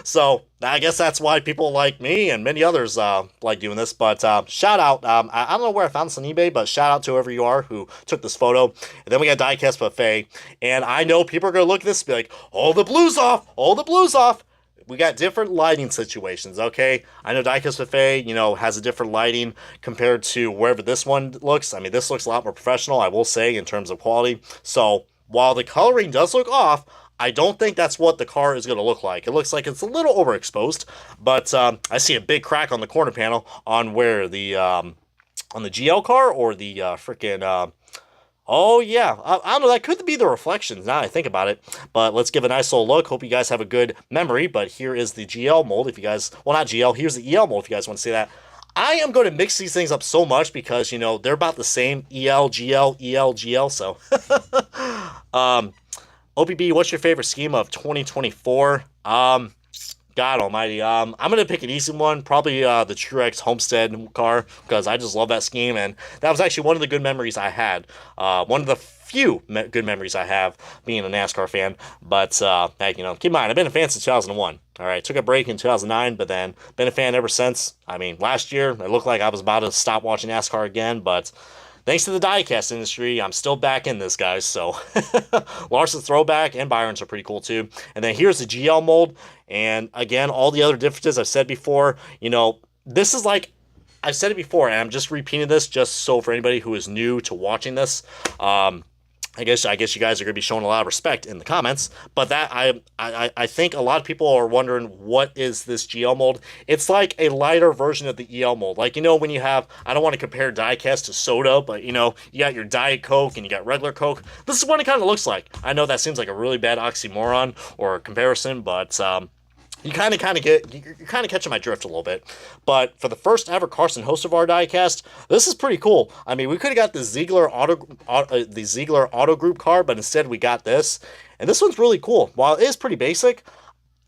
so, I guess that's why people like me and many others, like doing this. But, shout out, I don't know where I found this on eBay, but shout out to whoever you are who took this photo. And then we got Diecast Buffet, and I know people are going to look at this and be like, all the blues off. We got different lighting situations, okay? I know Diecast Buffet, has a different lighting compared to wherever this one looks. I mean, this looks a lot more professional, I will say, in terms of quality. So, while the coloring does look off, I don't think that's what the car is going to look like. It looks like it's a little overexposed, but I see a big crack on the corner panel on where the, on the GL car or the freaking, oh, yeah. I don't know. That could be the reflections now that I think about it. But let's give a nice little look. Hope you guys have a good memory. But here is the GL mold. If you guys... Well, not GL. Here's the EL mold if you guys want to see that. I am going to mix these things up so much because, they're about the same. EL, GL, EL, GL. So, OPB, what's your favorite scheme of 2024? God almighty. I'm going to pick an easy one, probably the Truex Homestead car, because I just love that scheme, and that was actually one of the good memories I had. One of the few good memories I have being a NASCAR fan. But, heck, you know, keep in mind, I've been a fan since 2001. All right, took a break in 2009, but then been a fan ever since. I mean, last year, it looked like I was about to stop watching NASCAR again, but thanks to the diecast industry, I'm still back in this, guys. So, Larson's throwback and Byron's are pretty cool, too. And then here's the GL mold. And, again, all the other differences I've said before, you know, this is like, I've said it before, and I'm just repeating this just so for anybody who is new to watching this, I guess you guys are going to be showing a lot of respect in the comments, but that I think a lot of people are wondering, what is this GL mold? It's like a lighter version of the EL mold. Like, you know, when you have, I don't want to compare diecast to soda, but, you know, you got your Diet Coke and you got regular Coke. This is what it kind of looks like. I know that seems like a really bad oxymoron or comparison, but you're kind of catching my drift a little bit. But for the first ever Carson Hocevar diecast, this is pretty cool. I mean, we could have got the Ziegler Auto Group car, but instead we got this. And this one's really cool. While it is pretty basic,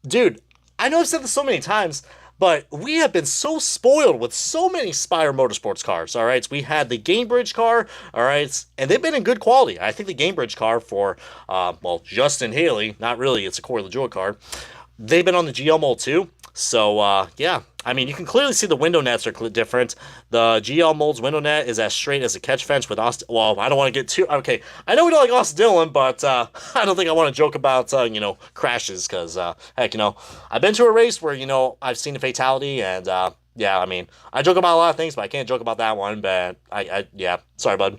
dude, I know I've said this so many times, but we have been so spoiled with so many Spire Motorsports cars, all right? So we had the Gamebridge car, all right? And they've been in good quality. I think the Gamebridge car for, well, Justin Haley, not really, it's a Corey LaJoie car. They've been on the GL mold too. So, yeah. I mean, you can clearly see the window nets are different. The GL mold's window net is as straight as a catch fence with Austin. Well, I don't want to get too... Okay, I know we don't like Austin Dillon, but I don't think I want to joke about, you know, crashes. Because, heck, you know, I've been to a race where, you know, I've seen a fatality. And, yeah, I mean, I joke about a lot of things, but I can't joke about that one. But, yeah, sorry, bud.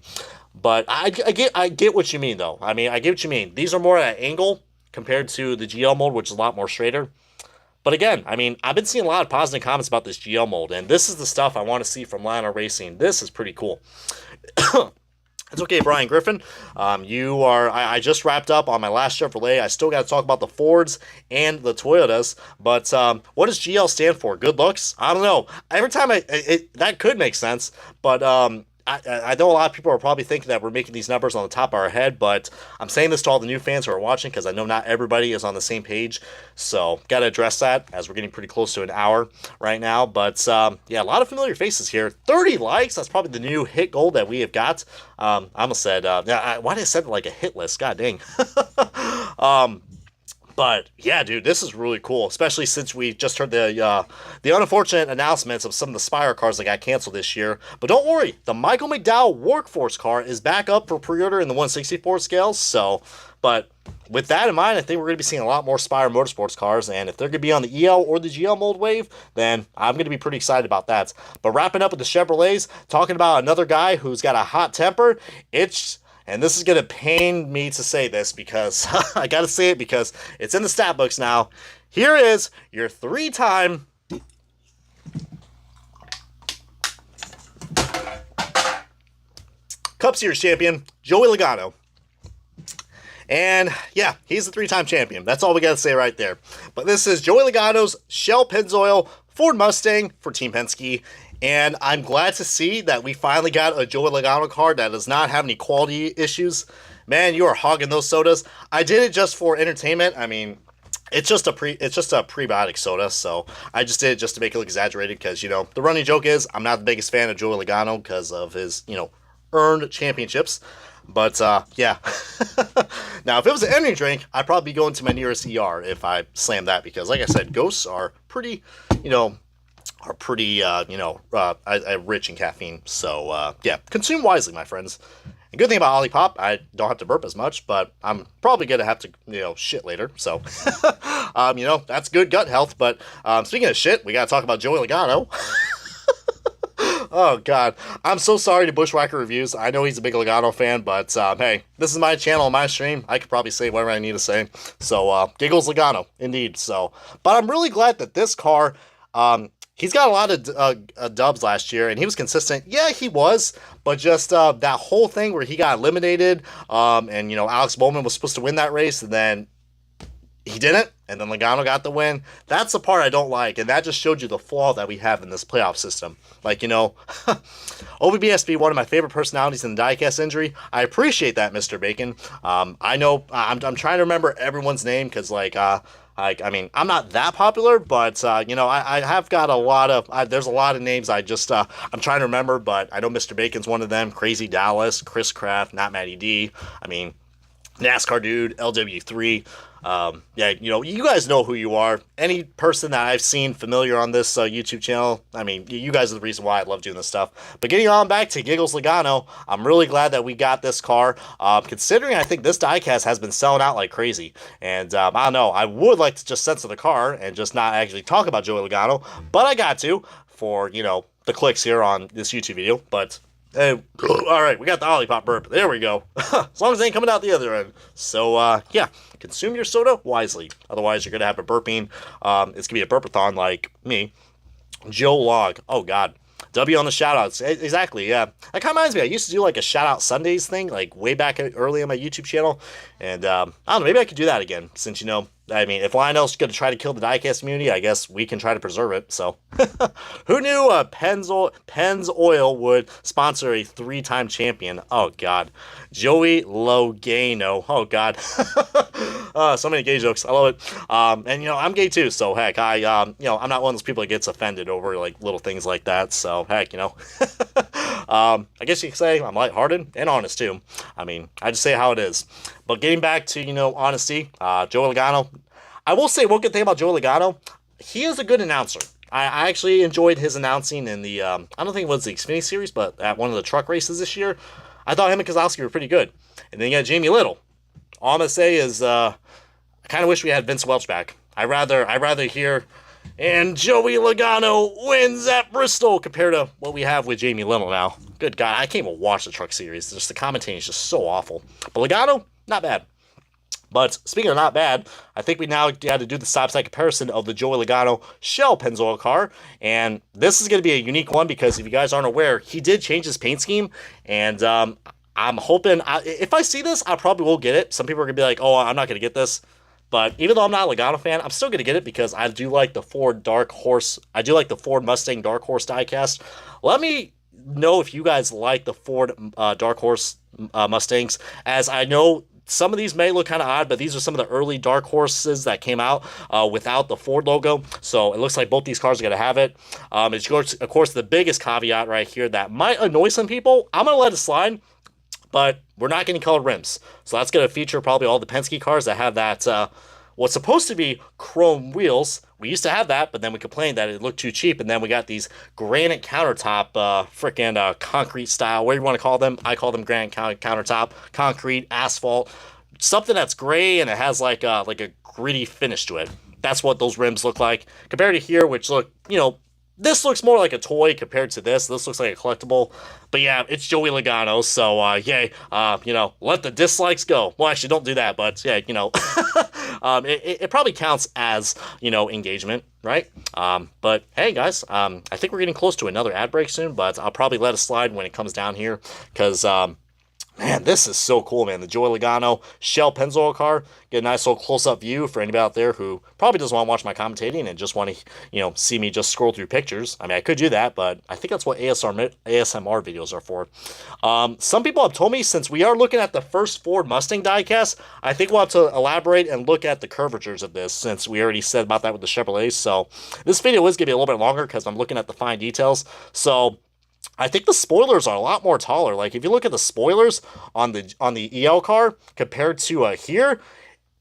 But I get what you mean, though. I mean, I get what you mean. These are more at an angle compared to the GL mold, which is a lot more straighter. But again, I mean, I've been seeing a lot of positive comments about this GL mold, and this is the stuff I want to see from Logano Racing. This is pretty cool. It's okay, Brian Griffin. I just wrapped up on my last Chevrolet. I still got to talk about the Fords and the Toyotas. But what does GL stand for? Good looks? I don't know. Every time that could make sense, but I know a lot of people are probably thinking that we're making these numbers on the top of our head, but I'm saying this to all the new fans who are watching because I know not everybody is on the same page. So, got to address that as we're getting pretty close to an hour right now. But, yeah, a lot of familiar faces here. 30 likes. That's probably the new hit goal that we have got. I almost said, why did I set it like a hit list? God dang. But, yeah, dude, this is really cool, especially since we just heard the unfortunate announcements of some of the Spire cars that got canceled this year. But don't worry, the Michael McDowell Workforce car is back up for pre-order in the 1/64 scale. So, but with that in mind, I think we're going to be seeing a lot more Spire Motorsports cars. And if they're going to be on the EL or the GL mold wave, then I'm going to be pretty excited about that. But wrapping up with the Chevrolets, talking about another guy who's got a hot temper, and this is going to pain me to say this because I got to say it because it's in the stat books now. Here is your three-time Cup Series champion, Joey Logano. And, yeah, he's the three-time champion. That's all we got to say right there. But this is Joey Logano's Shell Pennzoil Ford Mustang for Team Penske. And I'm glad to see that we finally got a Joey Logano car that does not have any quality issues. Man, you are hogging those sodas. I did it just for entertainment. I mean, it's just a prebiotic soda, so I just did it just to make it look exaggerated because, you know, the running joke is I'm not the biggest fan of Joey Logano because of his, you know, earned championships. But, yeah. Now, if it was an energy drink, I'd probably be going to my nearest ER if I slammed that because, like I said, ghosts are pretty, you know, rich in caffeine. So, yeah, consume wisely, my friends. And good thing about Olipop, I don't have to burp as much, but I'm probably going to have to, you know, shit later. So, you know, that's good gut health. But speaking of shit, we got to talk about Joey Logano. Oh, God. I'm so sorry to Bushwhacker Reviews. I know he's a big Logano fan, but, hey, this is my channel, my stream. I could probably say whatever I need to say. So, giggles Logano, indeed. So, but I'm really glad that this car, he's got a lot of dubs last year, and he was consistent. Yeah, he was, but just that whole thing where he got eliminated, and, you know, Alex Bowman was supposed to win that race, and then he didn't, and then Logano got the win. That's the part I don't like, and that just showed you the flaw that we have in this playoff system. Like, you know, OBBSB, one of my favorite personalities in the diecast injury. I appreciate that, Mr. Bacon. I know, I'm trying to remember everyone's name, because, like, Like, I mean, I'm not that popular, but, you know, I have got a lot of, there's a lot of names I'm trying to remember, but I know Mr. Bacon's one of them, Crazy Dallas, Chris Kraft, Not Matty D, I mean, NASCAR Dude, LW3. Yeah, you know, you guys know who you are. Any person that I've seen familiar on this YouTube channel, I mean, you guys are the reason why I love doing this stuff. But getting on back to Giggles Logano, I'm really glad that we got this car, considering I think this diecast has been selling out like crazy. And I don't know, I would like to just censor the car and just not actually talk about Joey Logano, but I got to for, you know, the clicks here on this YouTube video. But hey, all right, we got the Olipop burp. There we go. As long as it ain't coming out the other end. So, yeah, consume your soda wisely. Otherwise, you're going to have a burping. It's going to be a burpathon like me. Joe Log. Oh, God. W on the shoutouts. Exactly, yeah. That kind of reminds me, I used to do like a shoutout Sundays thing, like way back early on my YouTube channel. And I don't know, maybe I could do that again, since, you know, I mean, if Lionel's going to try to kill the diecast community, I guess we can try to preserve it. So, who knew Penn's Oil would sponsor a 3-time champion? Oh, God. Joey Logano. Oh, God. So many gay jokes. I love it. And, you know, I'm gay too. So, heck, you know, I'm not one of those people that gets offended over, like, little things like that. So, heck, you know. I guess you could say I'm lighthearted and honest, too. I mean, I just say how it is. But getting back to, you know, honesty, Joey Logano, I will say one good thing about Joey Logano, he is a good announcer. I actually enjoyed his announcing in the, I don't think it was the Xfinity Series, but at one of the truck races this year. I thought him and Kozlowski were pretty good. And then you got Jamie Little. All I'm going to say is, I kind of wish we had Vince Welch back. I'd rather hear, and Joey Logano wins at Bristol compared to what we have with Jamie Little now. Good God, I can't even watch the truck series. Just the commentating is just so awful. But Logano, not bad. But speaking of not bad, I think we now got to do the side-by-side comparison of the Joey Logano Shell Pennzoil car. And this is going to be a unique one because if you guys aren't aware, he did change his paint scheme. And I'm hoping, if I see this, I probably will get it. Some people are going to be like, oh, I'm not going to get this. But even though I'm not a Logano fan, I'm still going to get it because I do like the Ford Mustang Dark Horse diecast. Let me know if you guys like the Ford Dark Horse Mustangs, as I know some of these may look kind of odd, but these are some of the early Dark Horses that came out without the Ford logo. So it looks like both these cars are going to have it. Of course, the biggest caveat right here that might annoy some people, I'm going to let it slide, but we're not getting colored rims. So that's going to feature probably all the Penske cars that have that, what's supposed to be chrome wheels. We used to have that, but then we complained that it looked too cheap, and then we got these granite countertop, freaking concrete style, whatever you want to call them. I call them granite countertop, concrete, asphalt, something that's gray and it has like a gritty finish to it. That's what those rims look like compared to here, which look, you know, this looks more like a toy compared to this. This looks like a collectible. But yeah, it's Joey Logano, so yay, you know, let the dislikes go. Well, actually, don't do that, but yeah, you know, it probably counts as, you know, engagement, right? But hey, guys, I think we're getting close to another ad break soon, but I'll probably let it slide when it comes down here, because man, this is so cool, man. The Joey Logano Shell Pennzoil car. Get a nice little close-up view for anybody out there who probably doesn't want to watch my commentating and just want to, you know, see me just scroll through pictures. I mean, I could do that, but I think that's what ASMR videos are for. Some people have told me, since we are looking at the first Ford Mustang diecast, I think we'll have to elaborate and look at the curvatures of this, since we already said about that with the Chevrolets. So this video is going to be a little bit longer because I'm looking at the fine details. So I think the spoilers are a lot more taller. Like, if you look at the spoilers on the EL car compared to here,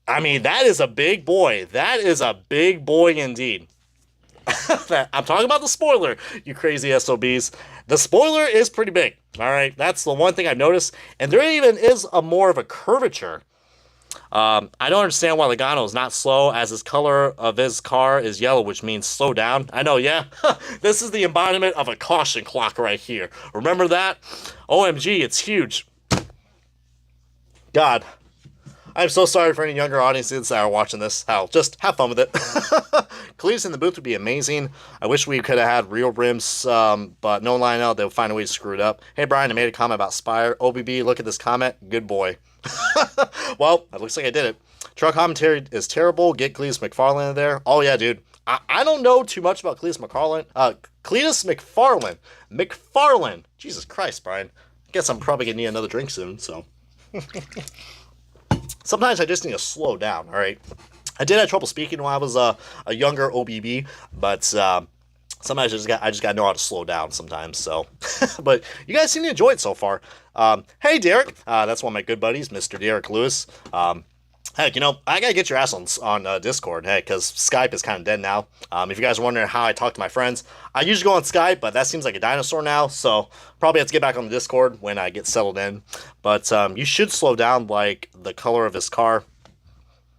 I mean, that is a big boy. That is a big boy indeed. I'm talking about the spoiler, you crazy SOBs. The spoiler is pretty big. All right, that's the one thing I've noticed. And there even is a more of a curvature. I don't understand why Logano is not slow, as his color of his car is yellow, which means slow down. I know, yeah. This is the embodiment of a caution clock right here. Remember that? OMG, it's huge. God. I'm so sorry for any younger audiences that are watching this. Hell, just have fun with it. Cleats in the booth would be amazing. I wish we could have had real rims, but no line out, they'll find a way to screw it up. Hey, Brian, I made a comment about Spire. OBB, look at this comment. Good boy. Well, it looks like I did it. Truck commentary is terrible. Get Cletus McFarlane in there. Oh, yeah, dude. I don't know too much about Cletus McFarlane. Cletus McFarlane. McFarlane. Jesus Christ, Brian. I guess I'm probably going to need another drink soon, so. Sometimes I just need to slow down, all right? I did have trouble speaking when I was a younger OBB, but sometimes I just gotta know how to slow down sometimes. So, but you guys seem to enjoy it so far. Hey Derek, that's one of my good buddies, Mr. Derek Lewis. Heck, you know, I gotta get your ass on Discord, hey, because Skype is kind of dead now. If you guys are wondering how I talk to my friends, I usually go on Skype, but that seems like a dinosaur now, so probably have to get back on the Discord when I get settled in. But you should slow down, like, the color of his car.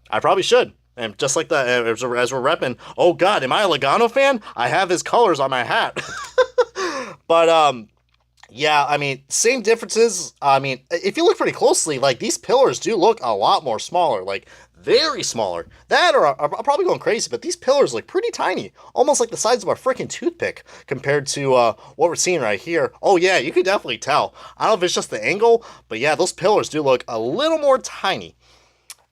I probably should. And just like that, as we're repping, oh god, am I a Logano fan? I have his colors on my hat. But, yeah, I mean, same differences. I mean, if you look pretty closely, like, these pillars do look a lot more smaller, like, very smaller. That, or I'm probably going crazy, but these pillars look pretty tiny, almost like the size of a freaking toothpick compared to what we're seeing right here. Oh, yeah, you can definitely tell. I don't know if it's just the angle, but yeah, those pillars do look a little more tiny.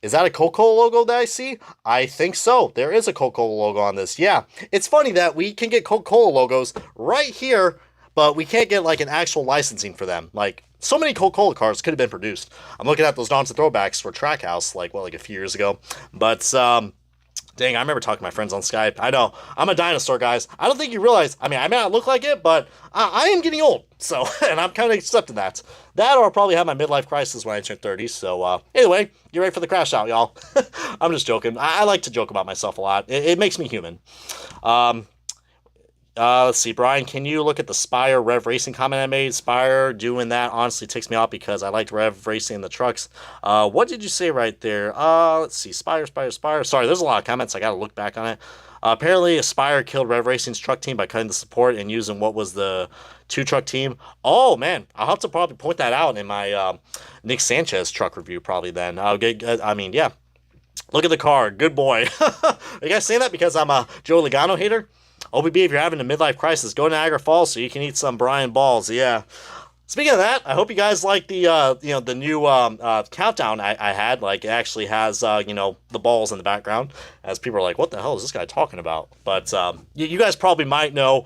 Is that a Coca-Cola logo that I see? I think so. There is a Coca-Cola logo on this. Yeah, it's funny that we can get Coca-Cola logos right here, but we can't get, like, an actual licensing for them. Like, so many Coca-Cola cars could have been produced. I'm looking at those Don's throwbacks for Trackhouse, like, what, like a few years ago. But, dang, I remember talking to my friends on Skype. I know, I'm a dinosaur, guys. I don't think you realize, I mean, I may not look like it, but I am getting old. So, and I'm kind of accepting that. That, or I'll probably have my midlife crisis when I turn 30. So, anyway, get ready for the crash out, y'all. I'm just joking. I like to joke about myself a lot. It makes me human. Let's see, Brian, can you look at the Spire Rev Racing comment I made? Spire doing that honestly ticks me off because I liked Rev Racing in the trucks. What did you say right there? Let's see, Spire. Sorry, there's a lot of comments. I gotta look back on it. Apparently, Aspire killed Rev Racing's truck team by cutting the support and using what was the 2-truck team. Oh, man, I'll have to probably point that out in my Nick Sanchez truck review probably then. I mean, yeah. Look at the car. Good boy. Are you guys saying that because I'm a Joe Logano hater? OBB, if you're having a midlife crisis, go to Niagara Falls so you can eat some Brian balls. Yeah. Speaking of that, I hope you guys like the the new countdown I had. Like, it actually has the balls in the background, as people are like, what the hell is this guy talking about? But you guys probably might know.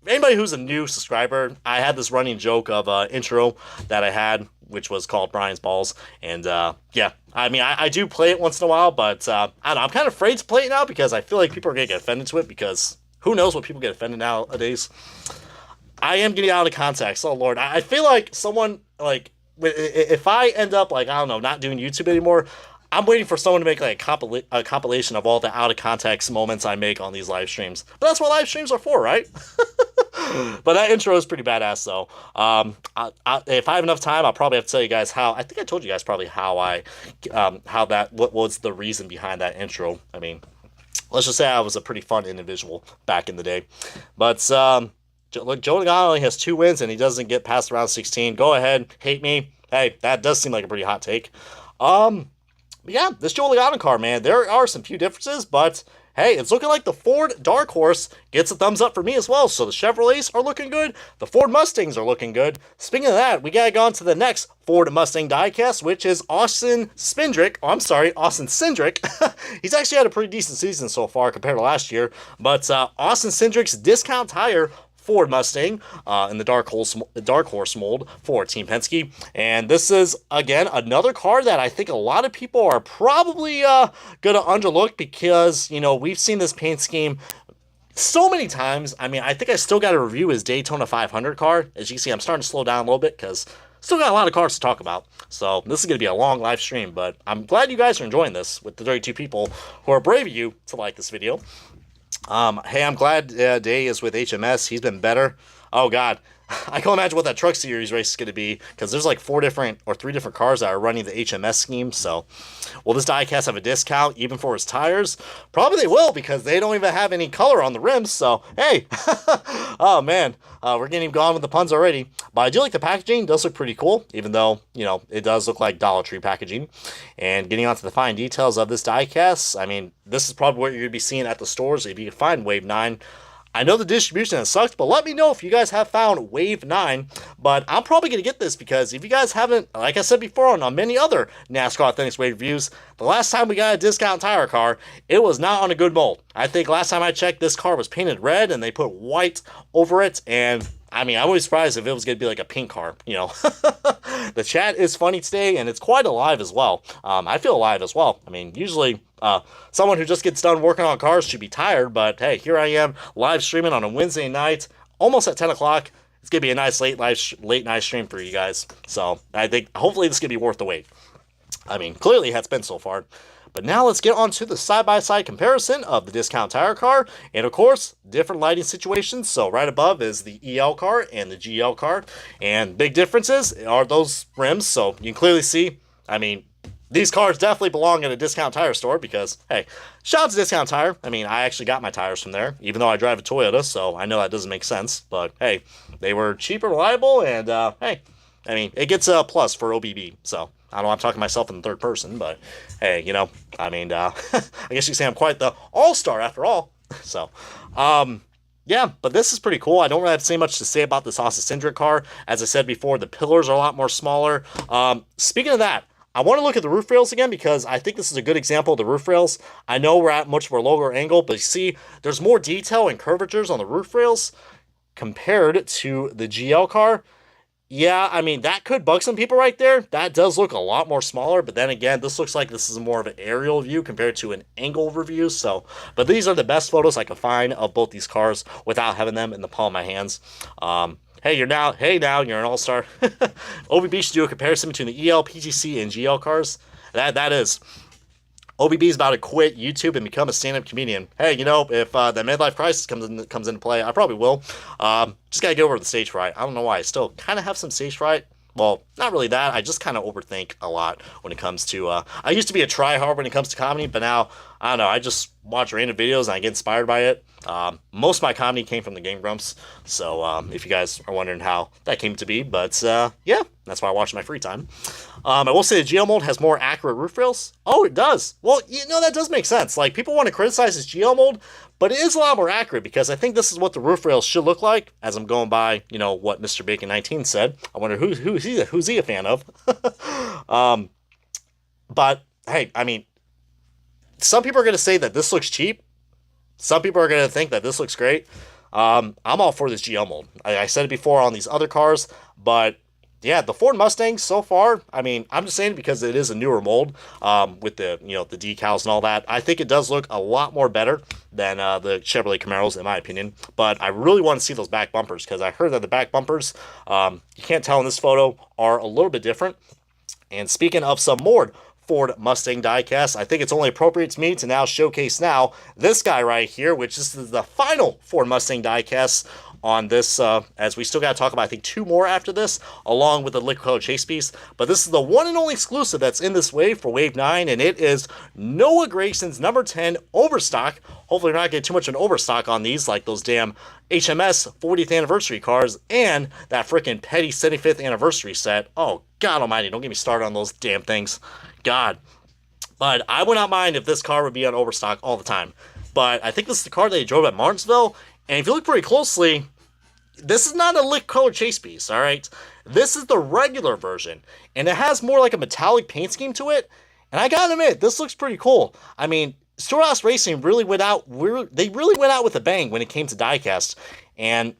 Anybody who's a new subscriber, I had this running joke of intro that I had, which was called Brian's Balls. And yeah, I mean, I do play it once in a while, but I don't know, I'm kind of afraid to play it now because I feel like people are going to get offended to it because who knows what people get offended nowadays. I am getting out of context. Oh, Lord. I feel like someone, like, if I end up, like, I don't know, not doing YouTube anymore, I'm waiting for someone to make, like, a compilation of all the out-of-context moments I make on these live streams. But that's what live streams are for, right? But that intro is pretty badass, though. If I have enough time, I'll probably have to tell you guys how. I think I told you guys probably what was the reason behind that intro. I mean, let's just say I was a pretty fun individual back in the day. But, look, Joe Logano only has 2 wins, and he doesn't get past round 16. Go ahead, hate me. Hey, that does seem like a pretty hot take. Yeah, this Joe Logano car, man, there are some few differences, but hey, it's looking like the Ford Dark Horse gets a thumbs up for me as well. So the Chevrolets are looking good. The Ford Mustangs are looking good. Speaking of that, we got to go on to the next Ford Mustang diecast, which is Austin Cindric. He's actually had a pretty decent season so far compared to last year. But Austin Cindric's discount tire Ford Mustang in the Dark Horse mold for Team Penske. And this is, again, another car that I think a lot of people are probably going to underlook because, we've seen this paint scheme so many times. I mean, I think I still got to review his Daytona 500 car. As you can see, I'm starting to slow down a little bit because still got a lot of cars to talk about. So this is going to be a long live stream, but I'm glad you guys are enjoying this with the 32 people who are brave of you to like this video. Hey, I'm glad Day is with HMS. He's been better. Oh, God. I can't imagine what that truck series race is going to be because there's like 3 different cars that are running the HMS scheme. So will this diecast have a discount even for his tires? Probably they will because they don't even have any color on the rims. So, hey, oh, man, we're getting gone with the puns already. But I do like the packaging. It does look pretty cool, even though, it does look like Dollar Tree packaging. And getting onto the fine details of this diecast, I mean, this is probably what you're going to be seeing at the stores if you can find Wave 9. I know the distribution has sucked, but let me know if you guys have found Wave 9. But I'm probably going to get this because if you guys haven't, like I said before on many other NASCAR Authentics Wave reviews, the last time we got a discount tire car, it was not on a good mold. I think last time I checked, this car was painted red and they put white over it. And I mean, I wouldn't be surprised if it was going to be like a pink car, you know. The chat is funny today, and it's quite alive as well. I feel alive as well. I mean, usually someone who just gets done working on cars should be tired, but hey, here I am live streaming on a Wednesday night, almost at 10 o'clock. It's going to be a nice late night stream for you guys. So I think hopefully this is going to be worth the wait. I mean, clearly it has been so far. But now let's get on to the side-by-side comparison of the discount tire car, and of course, different lighting situations. So right above is the EL car and the GL car, and big differences are those rims. So you can clearly see, I mean, these cars definitely belong at a discount tire store because, hey, shout out to Discount Tire. I mean, I actually got my tires from there, even though I drive a Toyota, so I know that doesn't make sense. But hey, they were cheap and reliable, and hey, I mean, it gets a plus for OBB, so. I don't know, I'm talking to myself in the third person, but hey, you know, I mean, I guess you can say I'm quite the all-star after all. So, yeah, but this is pretty cool. I don't really have to say much to say about this Austin Cindric car. As I said before, the pillars are a lot more smaller. Speaking of that, I want to look at the roof rails again because I think this is a good example of the roof rails. I know we're at much of a lower angle, but you see, there's more detail and curvatures on the roof rails compared to the GL car. Yeah, I mean, that could bug some people right there. That does look a lot more smaller, but then again, this looks like this is more of an aerial view compared to an angle review. So, but these are the best photos I could find of both these cars without having them in the palm of my hands. Hey, you're an all-star. OBB should do a comparison between the EL, PGC, and GL cars. That is. OBB is about to quit YouTube and become a stand-up comedian. Hey, you know, if the midlife crisis comes into play, I probably will. Just gotta get over the stage fright. I don't know why. I still kind of have some stage fright. Well, not really that. I just kind of overthink a lot when it comes to... I used to be a try-hard when it comes to comedy, but now, I don't know, I just watch random videos and I get inspired by it. Most of my comedy came from the Game Grumps, so if you guys are wondering how that came to be, but yeah, that's why I watch in my free time. I will say the GL mold has more accurate roof rails. Oh, it does. Well, you know, that does make sense. Like, people want to criticize this GL mold, but it is a lot more accurate because I think this is what the roof rails should look like as I'm going by, you know, what Mr. Bacon 19 said. I wonder who's he a fan of? But, hey, I mean, some people are going to say that this looks cheap. Some people are going to think that this looks great. I'm all for this GL mold. I said it before on these other cars, but yeah, the Ford Mustang so far, I mean, I'm just saying it because it is a newer mold with the, you know, the decals and all that. I think it does look a lot more better than the Chevrolet Camaros, in my opinion. But I really want to see those back bumpers because I heard that the back bumpers, you can't tell in this photo, are a little bit different. And speaking of some more Ford Mustang diecast, I think it's only appropriate to me to now showcase this guy right here, which is the final Ford Mustang diecast on this, as we still got to talk about, I think, 2 more after this, along with the liquid color chase piece. But this is the one and only exclusive that's in this wave for Wave 9, and it is Noah Gragson's number 10 Overstock. Hopefully we're not getting too much of an overstock on these, like those damn HMS 40th anniversary cars, and that freaking petty 75th anniversary set. Oh, God almighty, don't get me started on those damn things. God. But I would not mind if this car would be on overstock all the time. But I think this is the car that he drove at Martinsville, and if you look pretty closely, this is not a liquid color chase piece, all right? This is the regular version, and it has more like a metallic paint scheme to it, and I gotta admit, this looks pretty cool. I mean, Suarez Racing really went out, they really went out with a bang when it came to diecast, and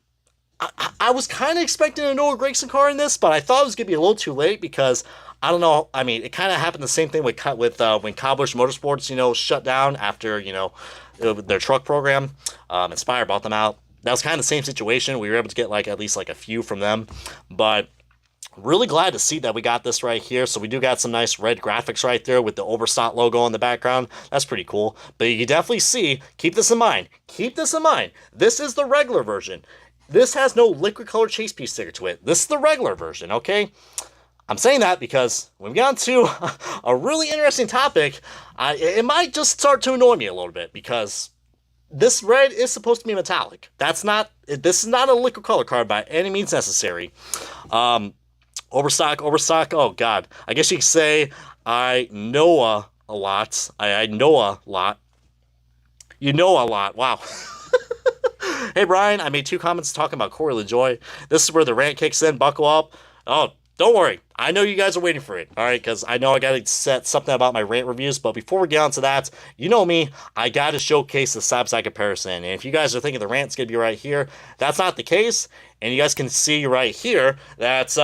I was kind of expecting a Noah Gragson car in this, but I thought it was going to be a little too late because, I don't know, I mean, it kind of happened the same thing with when Kyle Busch Motorsports, you know, shut down after, you know, their truck program. Inspire bought them out. That was kind of the same situation. We were able to get like at least like a few from them, but really glad to see that we got this right here. So we do got some nice red graphics right there with the Overstock logo in the background. That's pretty cool. But you can definitely see, keep this in mind. Keep this in mind. This is the regular version. This has no liquid color chase piece sticker to it. This is the regular version, okay? I'm saying that because when we get on to a really interesting topic, it might just start to annoy me a little bit because this red is supposed to be metallic. This is not a liquid color card by any means necessary. Overstock, oh God. I guess you could say I know a lot. I know a lot. You know a lot. Wow. Hey, Brian, I made 2 comments talking about Corey LaJoy. This is where the rant kicks in. Buckle up. Oh, don't worry. I know you guys are waiting for it, all right? Because I know I got to set something about my rant reviews. But before we get on to that, you know me, I got to showcase the side-by-side comparison. And if you guys are thinking the rant's going to be right here, that's not the case. And you guys can see right here that,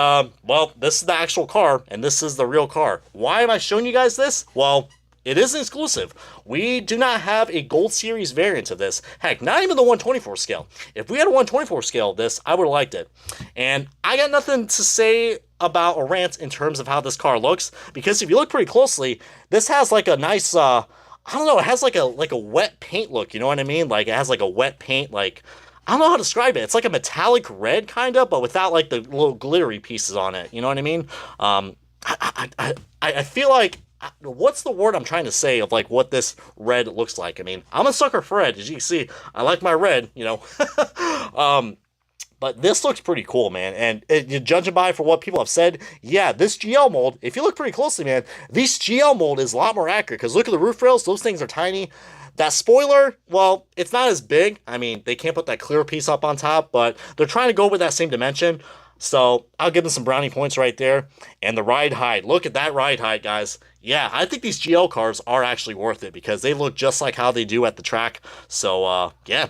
well, this is the actual car, and this is the real car. Why am I showing you guys this? Well, it is exclusive. We do not have a Gold Series variant of this. Heck, not even the 124 scale. If we had a 124 scale of this, I would have liked it. And I got nothing to say about a rant in terms of how this car looks, because if you look pretty closely, this has like a nice, I don't know, it has like a wet paint look, you know what I mean? Like, it has like a wet paint, like, I don't know how to describe it. It's like a metallic red, kind of, but without like the little glittery pieces on it, you know what I mean? I feel like, what's the word I'm trying to say of like what this red looks like? I mean, I'm a sucker for red, as you can see. I like my red, you know. But this looks pretty cool, man. And judging by for what people have said, yeah, this GL mold, if you look pretty closely, man, this GL mold is a lot more accurate. Because look at the roof rails, those things are tiny. That spoiler, well, it's not as big. I mean, they can't put that clear piece up on top, but they're trying to go with that same dimension. So I'll give them some brownie points right there. And the ride height, look at that ride height, guys. Yeah, I think these GL cars are actually worth it because they look just like how they do at the track. So, yeah.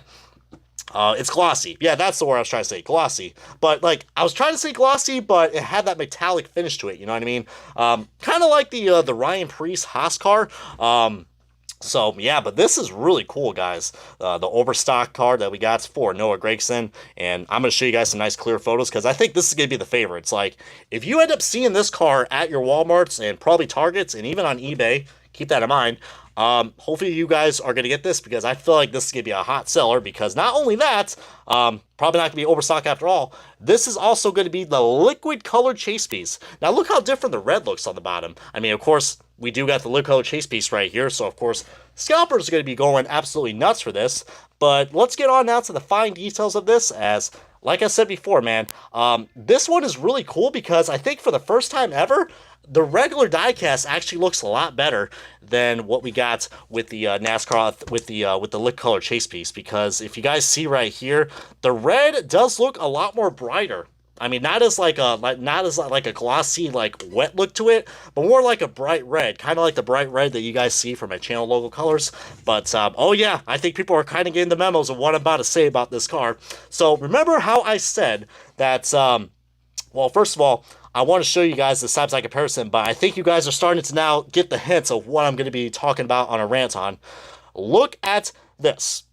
It's glossy. Yeah, that's the word I was trying to say, glossy. But, like, I was trying to say glossy, but it had that metallic finish to it, you know what I mean? Kind of like the Ryan Preece Haas car. So, yeah, but this is really cool, guys. The overstock car that we got for Noah Gragson. And I'm going to show you guys some nice clear photos because I think this is going to be the favorite. It's like, if you end up seeing this car at your Walmarts and probably Targets and even on eBay, keep that in mind. Hopefully you guys are going to get this because I feel like this is going to be a hot seller because not only that, probably not going to be overstock after all, this is also going to be the liquid colored chase piece. Now look how different the red looks on the bottom. I mean, of course, we do got the liquid colored chase piece right here, so of course, scalpers are going to be going absolutely nuts for this. But let's get on now to the fine details of this as, like I said before, man, this one is really cool because I think for the first time ever, the regular diecast actually looks a lot better than what we got with the NASCAR with the liquid color chase piece. Because if you guys see right here, the red does look a lot more brighter. I mean, not as like a glossy like wet look to it, but more like a bright red, kind of like the bright red that you guys see from my channel logo colors. But oh yeah, I think people are kind of getting the memos of what I'm about to say about this car. So remember how I said that? Well, first of all, I want to show you guys the side-by-side comparison, but I think you guys are starting to now get the hints of what I'm going to be talking about on a rant on. Look at this.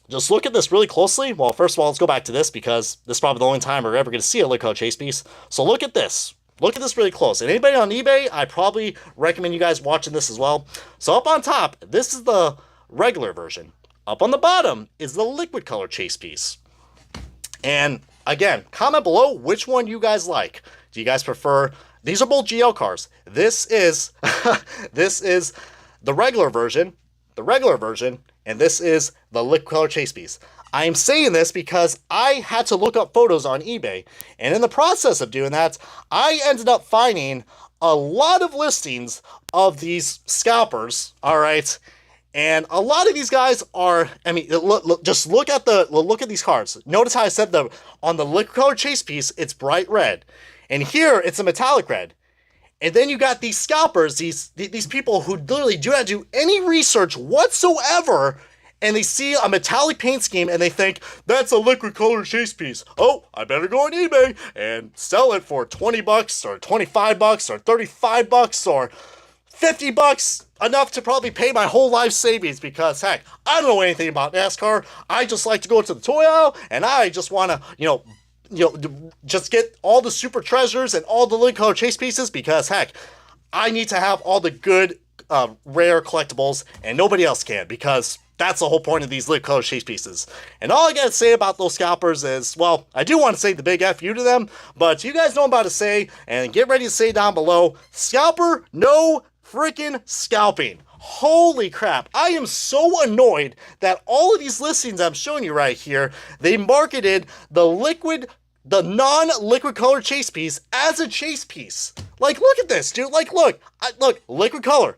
Just look at this really closely. Well, first of all, let's go back to this because this is probably the only time we're ever going to see a liquid color chase piece. So look at this. Look at this really close. And anybody on eBay, I probably recommend you guys watching this as well. So up on top, this is the regular version. Up on the bottom is the liquid color chase piece. And again, comment below which one you guys like. Do you guys prefer? These are both GL cars. This is this is the regular version, and this is the liquid color chase piece. I am saying this because I had to look up photos on eBay, and in the process of doing that, I ended up finding a lot of listings of these scalpers. All right. And a lot of these guys are, I mean, just look at these cars. Notice how I said on the liquid color chase piece, it's bright red. And here, it's a metallic red. And then you got these scalpers, these people who literally do not do any research whatsoever, and they see a metallic paint scheme and they think, that's a liquid color chase piece. Oh, I better go on eBay and sell it for 20 bucks or 25 bucks or 35 bucks or 50 bucks, enough to probably pay my whole life savings because, heck, I don't know anything about NASCAR. I just like to go to the toy aisle and I just want to, just get all the super treasures and all the liquid color chase pieces because, heck, I need to have all the good, rare collectibles and nobody else can because that's the whole point of these liquid color chase pieces. And all I gotta say about those scalpers is, well, I do want to say the big F you to them, but you guys know what I'm about to say and get ready to say down below, scalper, no freaking scalping. Holy crap, I am so annoyed that all of these listings I'm showing you right here, they marketed the non-liquid color chase piece as a chase piece. Like, look at this, dude. Like, look, liquid color,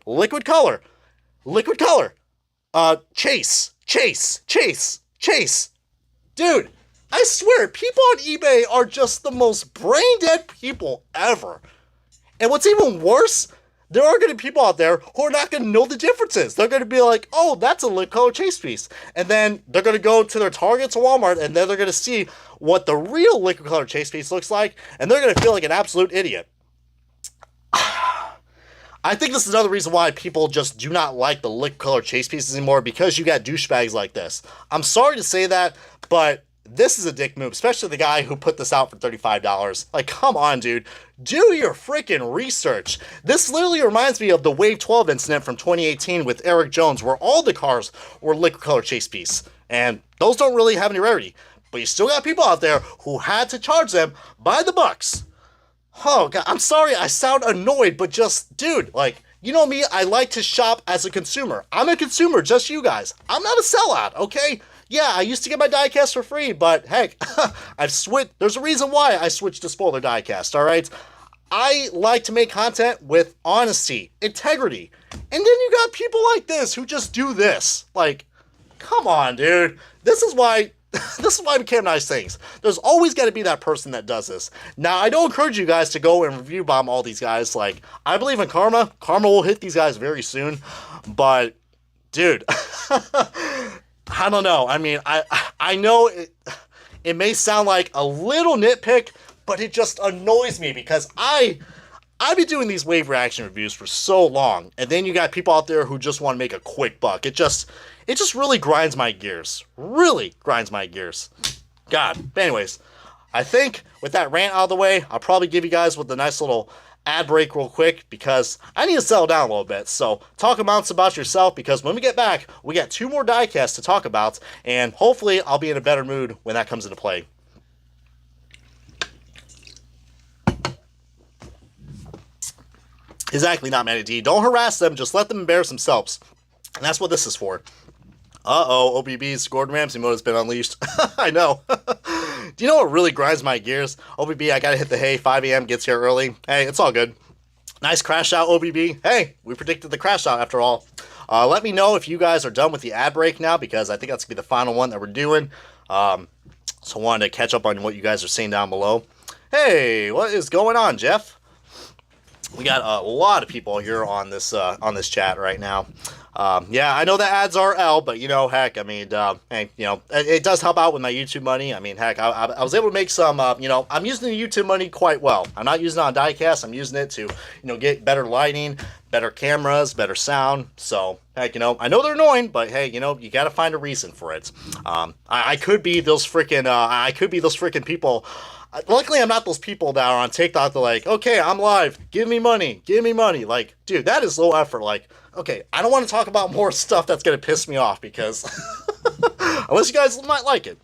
chase. Dude, I swear, people on eBay are just the most brain-dead people ever. And what's even worse, there are going to be people out there who are not going to know the differences. They're going to be like, oh, that's a lip color chase piece. And then they're going to go to their Targets or Walmart, and then they're going to see what the real liquid color chase piece looks like, and they're going to feel like an absolute idiot. I think this is another reason why people just do not like the liquid color chase pieces anymore, because you got douchebags like this. I'm sorry to say that, but this is a dick move, especially the guy who put this out for $35. Like, come on, dude. Do your freaking research. This literally reminds me of the Wave 12 incident from 2018 with Eric Jones, where all the cars were liquid color chase piece. And those don't really have any rarity. But you still got people out there who had to charge them by the bucks. Oh, God, I'm sorry I sound annoyed, but just, dude, like, you know me, I like to shop as a consumer. I'm a consumer, just you guys. I'm not a sellout, okay? Yeah, I used to get my diecast for free, but heck, I've switched. There's a reason why I switched to spoiler diecast, all right? I like to make content with honesty, integrity. And then you got people like this who just do this. Like, come on, dude. This is why we can't nice things. There's always got to be that person that does this. Now, I don't encourage you guys to go and review bomb all these guys. Like, I believe in karma. Karma will hit these guys very soon. But, dude, I don't know. I mean, I know it may sound like a little nitpick, but it just annoys me because I've been doing these wave reaction reviews for so long, and then you got people out there who just want to make a quick buck. It just really grinds my gears. Really grinds my gears. God. But anyways, I think with that rant out of the way, I'll probably give you guys with a nice little ad break real quick because I need to settle down a little bit. So talk amounts about yourself, because when we get back, we got 2 more diecasts to talk about, and hopefully I'll be in a better mood when that comes into play. Exactly, not Matty D. Don't harass them, just let them embarrass themselves. And that's what this is for. Uh-oh, OBB's Gordon Ramsay mode has been unleashed. I know. Do you know what really grinds my gears? OBB, I gotta hit the hay. 5 a.m. gets here early. Hey, it's all good. Nice crash out, OBB. Hey, we predicted the crash out after all. Let me know if you guys are done with the ad break now, because I think that's gonna be the final one that we're doing. So I wanted to catch up on what you guys are saying down below. Hey, what is going on, Jeff? We got a lot of people here on this chat right now. Yeah, I know the ads are L, but you know, heck, I mean, hey, you know, it does help out with my YouTube money. I mean, heck, I was able to make some, you know, I'm using the YouTube money quite well. I'm not using it on diecast. I'm using it to, you know, get better lighting, better cameras, better sound. So, heck, you know, I know they're annoying, but hey, you know, you got to find a reason for it. I could be those freaking people. Luckily, I'm not those people that are on TikTok. They're like, okay, I'm live. Give me money. Give me money. Like, dude, that is low effort. Like, okay, I don't want to talk about more stuff that's going to piss me off because unless you guys might like it.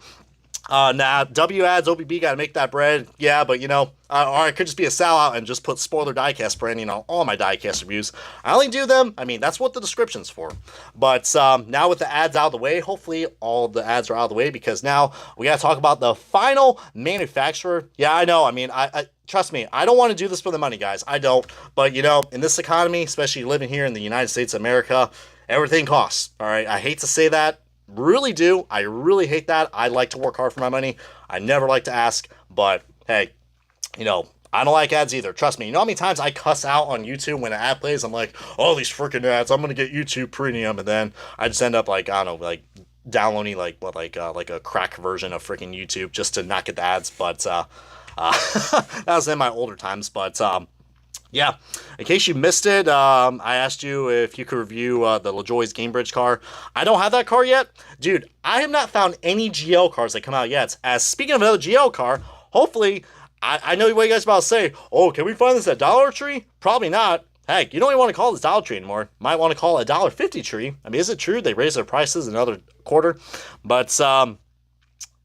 Nah, W ads, OBB got to make that bread. Yeah, but you know, or I could just be a sellout and just put spoiler diecast branding on all my diecast reviews. I only do them. I mean, that's what the description's for. But now with the ads out of the way, hopefully all the ads are out of the way, because now we got to talk about the final manufacturer. Yeah, I know. I mean, I trust me, I don't want to do this for the money, guys. I don't. But you know, in this economy, especially living here in the United States of America, everything costs. All right, I hate to say that. Really do. I really hate that. I like to work hard for my money. I never like to ask, but hey, you know, I don't like ads either. Trust me. You know how many times I cuss out on YouTube when an ad plays? I'm like, oh, these freaking ads. I'm going to get YouTube Premium. And then I just end up like, I don't know, like downloading like a crack version of freaking YouTube just to not get the ads. But that was in my older times. But yeah, in case you missed it, I asked you if you could review the LaJoie's Gamebridge car. I don't have that car yet. Dude, I have not found any GL cars that come out yet. As speaking of another GL car, hopefully, I know what you guys are about to say. Oh, can we find this at Dollar Tree? Probably not. Heck, you don't even want to call this Dollar Tree anymore. Might want to call it a $1.50 tree. I mean, is it true they raised their prices another quarter? But,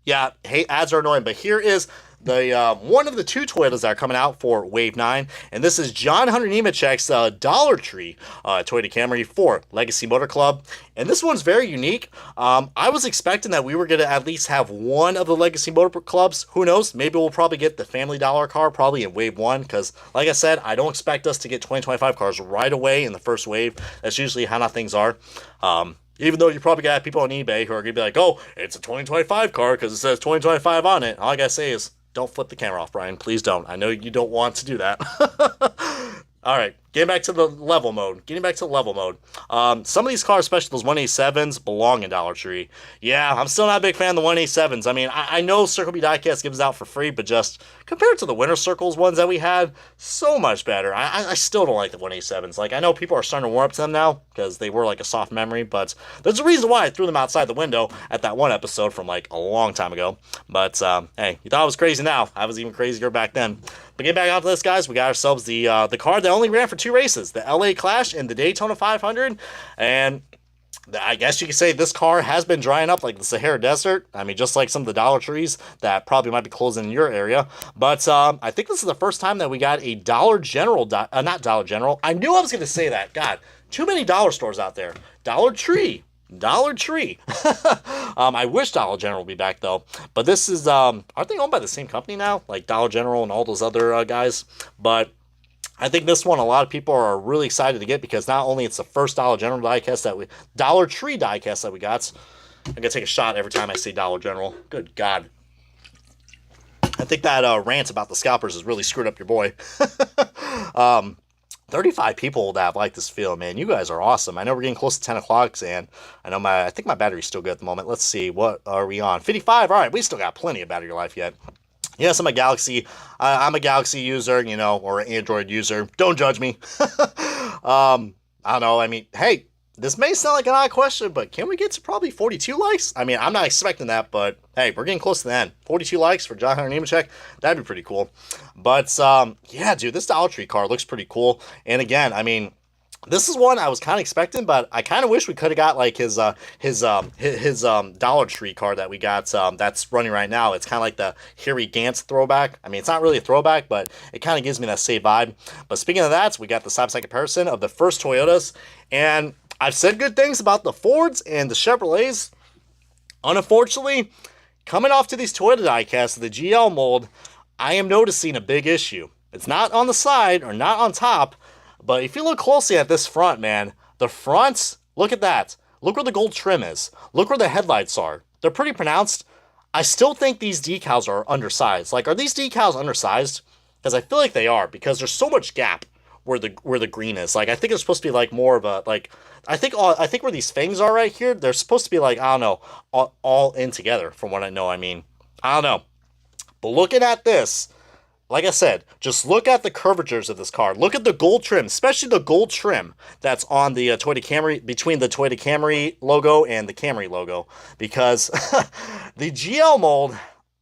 yeah, hey, ads are annoying. But here is the one of the 2 Toyotas that are coming out for Wave 9, and this is Hunter Nemechek's Dollar Tree Toyota Camry for Legacy Motor Club, and this one's very unique. I was expecting that we were going to at least have one of the Legacy Motor Clubs. Who knows? Maybe we'll probably get the Family Dollar car probably in Wave 1, because like I said, I don't expect us to get 2025 cars right away in the first wave. That's usually how things are. Even though you probably got people on eBay who are going to be like, oh, it's a 2025 car because it says 2025 on it. All I got to say is, don't flip the camera off, Brian. Please don't. I know you don't want to do that. All right, getting back to the level mode. Some of these cars, especially those 187s, belong in Dollar Tree. Yeah, I'm still not a big fan of the 187s. I mean, I know Circle B Diecast gives it out for free, but just compared to the Winter Circles ones that we had, so much better. I still don't like the 187s. Like, I know people are starting to warm up to them now because they were like a soft memory, but there's a reason why I threw them outside the window at that one episode from like a long time ago. But hey, you thought I was crazy now. I was even crazier back then. But getting back onto this, guys, we got ourselves the car that only ran for 2 races, the LA Clash and the Daytona 500. And I guess you could say this car has been drying up like the Sahara Desert. I mean, just like some of the Dollar Trees that probably might be closing in your area. But I think this is the first time that we got a Dollar General, not Dollar General. I knew I was going to say that. God, too many dollar stores out there. Dollar Tree. I wish Dollar General would be back though. But this is, aren't they owned by the same company now? Like Dollar General and all those other guys. But I think this one a lot of people are really excited to get because not only it's the first Dollar General diecast Dollar Tree diecast that we got. I'm gonna take a shot every time I say Dollar General. Good God. I think that rant about the scalpers has really screwed up your boy. 35 people that have liked this field, man. You guys are awesome. I know we're getting close to 10 o'clock, and I think my battery's still good at the moment. Let's see, what are we on? 55. All right, we still got plenty of battery life yet. Yes, I'm a Galaxy user, you know, or an Android user. Don't judge me. I don't know. I mean, hey, this may sound like an odd question, but can we get to probably 42 likes? I mean, I'm not expecting that, but hey, we're getting close to the end. 42 likes for Hunter Nemechek. That'd be pretty cool. But yeah, dude, this Dollar Tree car looks pretty cool. And again, I mean, this is one I was kind of expecting, but I kind of wish we could have got like his Dollar Tree car that we got that's running right now. It's kind of like the Harry Gantz throwback. I mean, it's not really a throwback, but it kind of gives me that same vibe. But speaking of that, we got the side-by-side comparison of the first Toyotas, and I've said good things about the Fords and the Chevrolets. Unfortunately, coming off to these Toyota diecasts, the GL mold, I am noticing a big issue. It's not on the side or not on top, but if you look closely at this front, man, the front, look at that. Look where the gold trim is. Look where the headlights are. They're pretty pronounced. I still think these decals are undersized. Like, are these decals undersized? Because I feel like they are, because there's so much gap where the green is. Like, I think it's supposed to be like more of a, like, I think where these fangs are right here, they're supposed to be like, I don't know, all in together from what I know. I mean, I don't know. But looking at this, like I said, just look at the curvatures of this car. Look at the gold trim, especially the gold trim that's on the Toyota Camry, between the Toyota Camry logo and the Camry logo. Because the GL mold,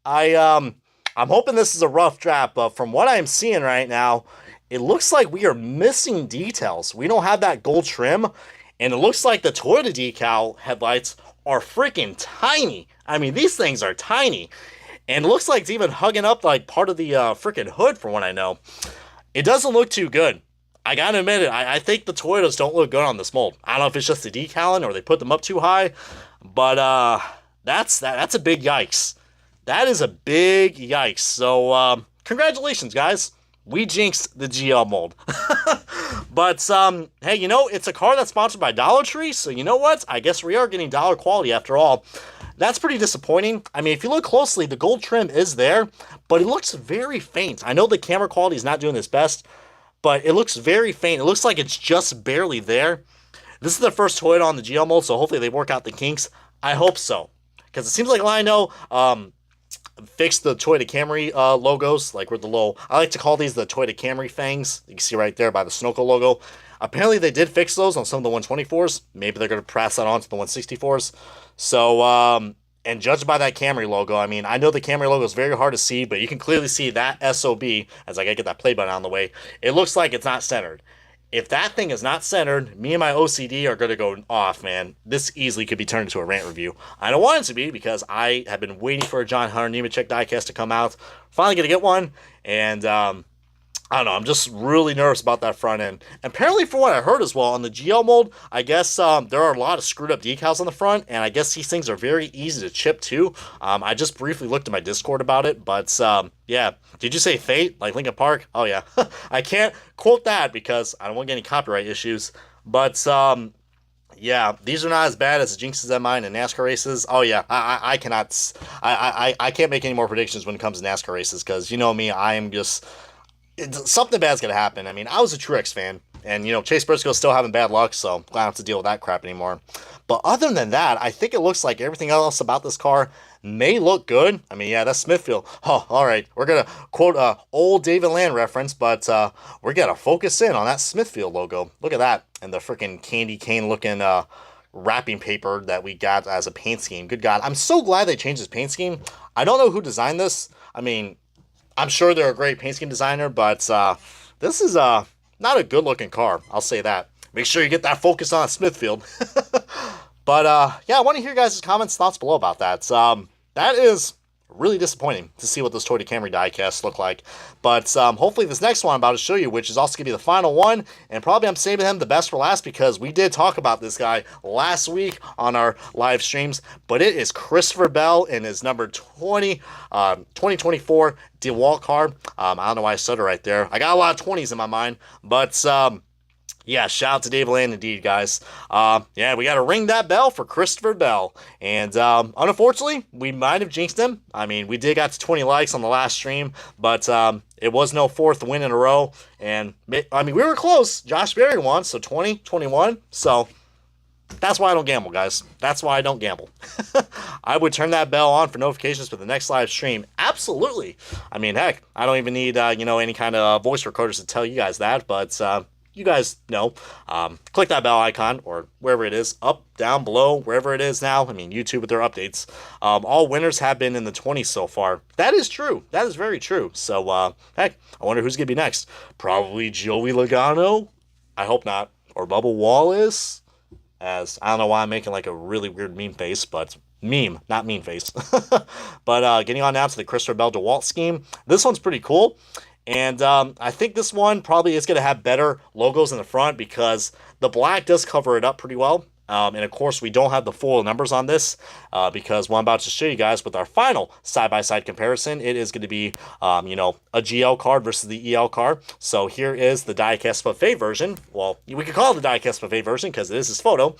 I'm hoping this is a rough draft, but from what I'm seeing right now, it looks like we are missing details. We don't have that gold trim, and it looks like the Toyota decal headlights are freaking tiny. I mean, these things are tiny. And it looks like it's even hugging up like part of the freaking hood from what I know. It doesn't look too good. I gotta admit it. I think the Toyotas don't look good on this mold. I don't know if it's just the decaling or they put them up too high. But that's a big yikes. That is a big yikes. So congratulations, guys. We jinxed the GL mold. But, hey, you know, it's a car that's sponsored by Dollar Tree, so you know what? I guess we are getting dollar quality after all. That's pretty disappointing. I mean, if you look closely, the gold trim is there, but it looks very faint. I know the camera quality is not doing its best, but it looks very faint. It looks like it's just barely there. This is the first Toyota on the GL mold, so hopefully they work out the kinks. I hope so, because it seems like Logano fixed the Toyota Camry logos, like with the little, I like to call these the Toyota Camry fangs. You can see right there by the Sunoco logo. Apparently they did fix those on some of the 124s. Maybe they're going to pass that on to the 164s. So, and judged by that Camry logo, I mean, I know the Camry logo is very hard to see, but you can clearly see that SOB, as I gotta get that play button on the way, it looks like it's not centered. If that thing is not centered, me and my OCD are going to go off, man. This easily could be turned into a rant review. I don't want it to be because I have been waiting for a Hunter Nemechek diecast to come out. Finally going to get one, and I don't know, I'm just really nervous about that front end. And apparently, from what I heard as well, on the GL mold, I guess there are a lot of screwed up decals on the front, and I guess these things are very easy to chip too. I just briefly looked at my Discord about it, but yeah. Did you say Fate, like Linkin Park? Oh yeah. I can't quote that because I don't want to get any copyright issues. But Yeah, these are not as bad as the jinxes at mine in NASCAR races. Oh yeah, I cannot, I can't make any more predictions when it comes to NASCAR races because you know me, I am just something bad's gonna happen. I mean, I was a Truex fan, and you know Chase Briscoe's still having bad luck, so I don't have to deal with that crap anymore. But other than that, I think it looks like everything else about this car may look good. I mean, yeah, that's Smithfield. Oh, all right, we're gonna quote a old David Land reference, but we're gonna focus in on that Smithfield logo. Look at that, and the freaking candy cane looking wrapping paper that we got as a paint scheme. Good God, I'm so glad they changed this paint scheme. I don't know who designed this. I mean, I'm sure they're a great paint scheme designer, but this is not a good looking car. I'll say that. Make sure you get that focus on Smithfield. But yeah, I want to hear your guys' comments, thoughts below about that. That is really disappointing to see what those Toyota Camry diecasts look like. But hopefully this next one I'm about to show you, which is also going to be the final one, and probably I'm saving him the best for last because we did talk about this guy last week on our live streams, but it is Christopher Bell in his number 2024 DeWalt car. I don't know why I stuttered right there. I got a lot of 20s in my mind, but yeah, shout out to Dave Land indeed, guys. Yeah, we got to ring that bell for Christopher Bell. And unfortunately, we might have jinxed him. I mean, we did got to 20 likes on the last stream, but it was no fourth win in a row. And, I mean, we were close. Josh Berry won, so 20, 21. So that's why I don't gamble, guys. That's why I don't gamble. I would turn that bell on for notifications for the next live stream. Absolutely. I mean, heck, I don't even need, you know, any kind of voice recorders to tell you guys that, but you guys know. Click that bell icon or wherever it is, up, down, below, wherever it is now. I mean, YouTube with their updates. All winners have been in the 20s so far. That is true. That is very true. So, heck, I wonder who's going to be next. Probably Joey Logano? I hope not. Or Bubba Wallace? As, I don't know why I'm making like a really weird meme face, but meme, not mean face. But getting on now to the Christopher Bell DeWalt scheme. This one's pretty cool. And I think this one probably is going to have better logos in the front because the black does cover it up pretty well. And of course, we don't have the full numbers on this because what I'm about to show you guys with our final side-by-side comparison, it is going to be, you know, a GL card versus the EL card. So here is the diecast buffet version. Well, we could call it the diecast buffet version because it is his photo.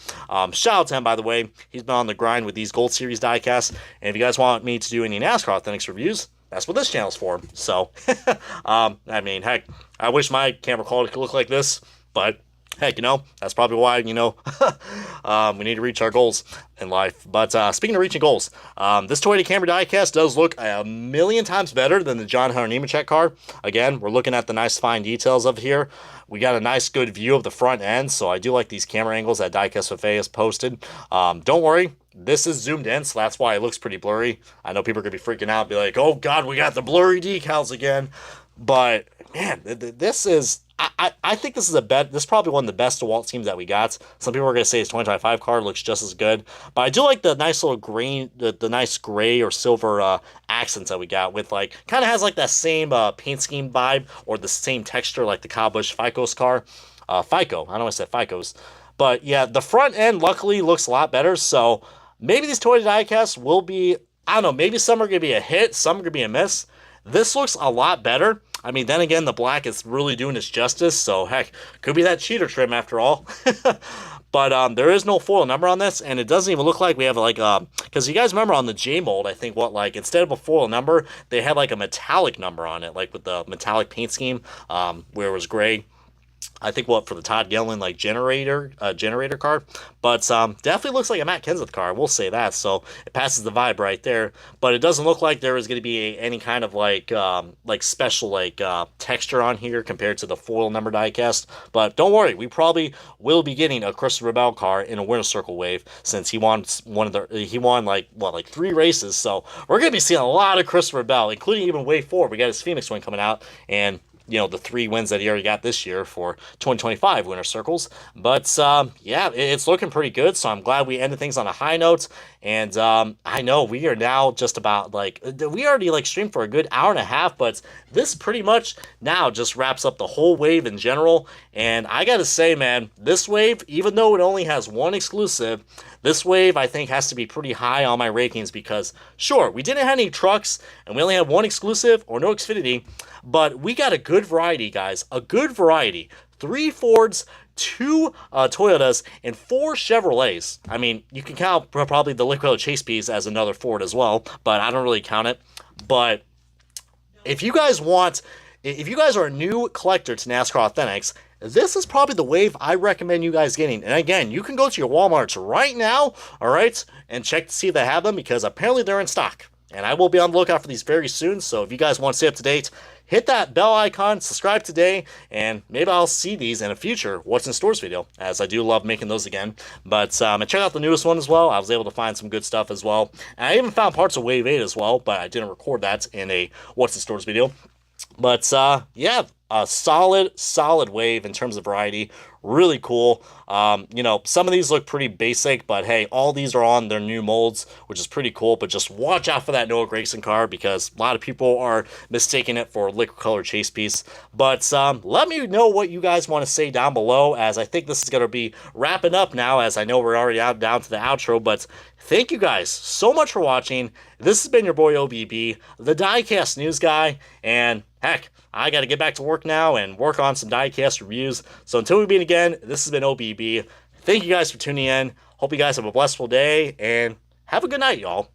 Shout out to him, by the way. He's been on the grind with these Gold Series diecasts. And if you guys want me to do any NASCAR Authentics reviews, that's what this channel's for. So, I mean, heck, I wish my camera quality could look like this, but heck, you know, that's probably why, you know, we need to reach our goals in life. But speaking of reaching goals, this Toyota Camry diecast does look a million times better than the Hunter Nemechek car. Again, we're looking at the nice fine details of here. We got a nice good view of the front end, so I do like these camera angles that Diecast Buffet has posted. Don't worry, this is zoomed in, so that's why it looks pretty blurry. I know people are going to be freaking out, be like, oh god, we got the blurry decals again. But, man, this is... I think this is this is probably one of the best DeWalt schemes that we got. Some people are going to say his 2025 car looks just as good, but I do like the nice little green, the nice gray or silver accents that we got with like, kind of has like that same paint scheme vibe or the same texture like the Kyle Busch FICO's car. FICO, I don't want to say FICO's, but yeah, the front end luckily looks a lot better, so maybe these Toyota diecasts will be, I don't know, maybe some are going to be a hit, some are going to be a miss. This looks a lot better. I mean, then again, the black is really doing its justice, so heck, could be that cheater trim after all. But there is no foil number on this, and it doesn't even look like we have like, because you guys remember on the J mold, I think what, like, instead of a foil number, they had like a metallic number on it, like with the metallic paint scheme, where it was gray. I think what for the Todd Gilliland like generator car, but definitely looks like a Matt Kenseth car. We'll say that. So it passes the vibe right there. But it doesn't look like there is going to be any kind of like special like texture on here compared to the foil number diecast. But don't worry, we probably will be getting a Christopher Bell car in a winner's circle wave since he won like 3 races. So we're going to be seeing a lot of Christopher Bell, including even wave 4. We got his Phoenix win coming out, and you know, the 3 wins that he already got this year for 2025 winner circles. But yeah, it's looking pretty good, so I'm glad we ended things on a high note. And I know we are now just about like, we already like streamed for a good hour and a half, but this pretty much now just wraps up the whole wave in general. And I gotta say, man, this wave, even though it only has 1 exclusive, this wave I think has to be pretty high on my rankings because sure, we didn't have any trucks and we only had 1 exclusive or no Xfinity, but we got a good variety, guys, a good variety. 3 Fords, 2 Toyotas, and 4 Chevrolets. I mean, you can count probably the liquid chase piece as another Ford as well, but I don't really count it. But if you guys are a new collector to NASCAR Authentics, this is probably the wave I recommend you guys getting. And again, you can go to your Walmarts right now, all right, and check to see if they have them, because apparently they're in stock. And I will be on the lookout for these very soon, so if you guys want to stay up to date, hit that bell icon, subscribe today, and maybe I'll see these in a future What's in Stores video, as I do love making those again. But I checked out the newest one as well. I was able to find some good stuff as well. And I even found parts of Wave 8 as well, but I didn't record that in a What's in Stores video. But yeah, a solid wave in terms of variety. Really cool. You know, some of these look pretty basic, but hey, all these are on their new molds, which is pretty cool. But just watch out for that Noah Gragson car, because a lot of people are mistaking it for a liquid color chase piece. But let me know what you guys want to say down below, as I think this is going to be wrapping up now, as I know we're already down to the outro. But thank you guys so much for watching. This has been your boy OBB, the diecast news guy, and heck, I got to get back to work now and work on some diecast reviews. So until we meet again, this has been OBB. Thank you guys for tuning in. Hope you guys have a blissful day, and have a good night, y'all.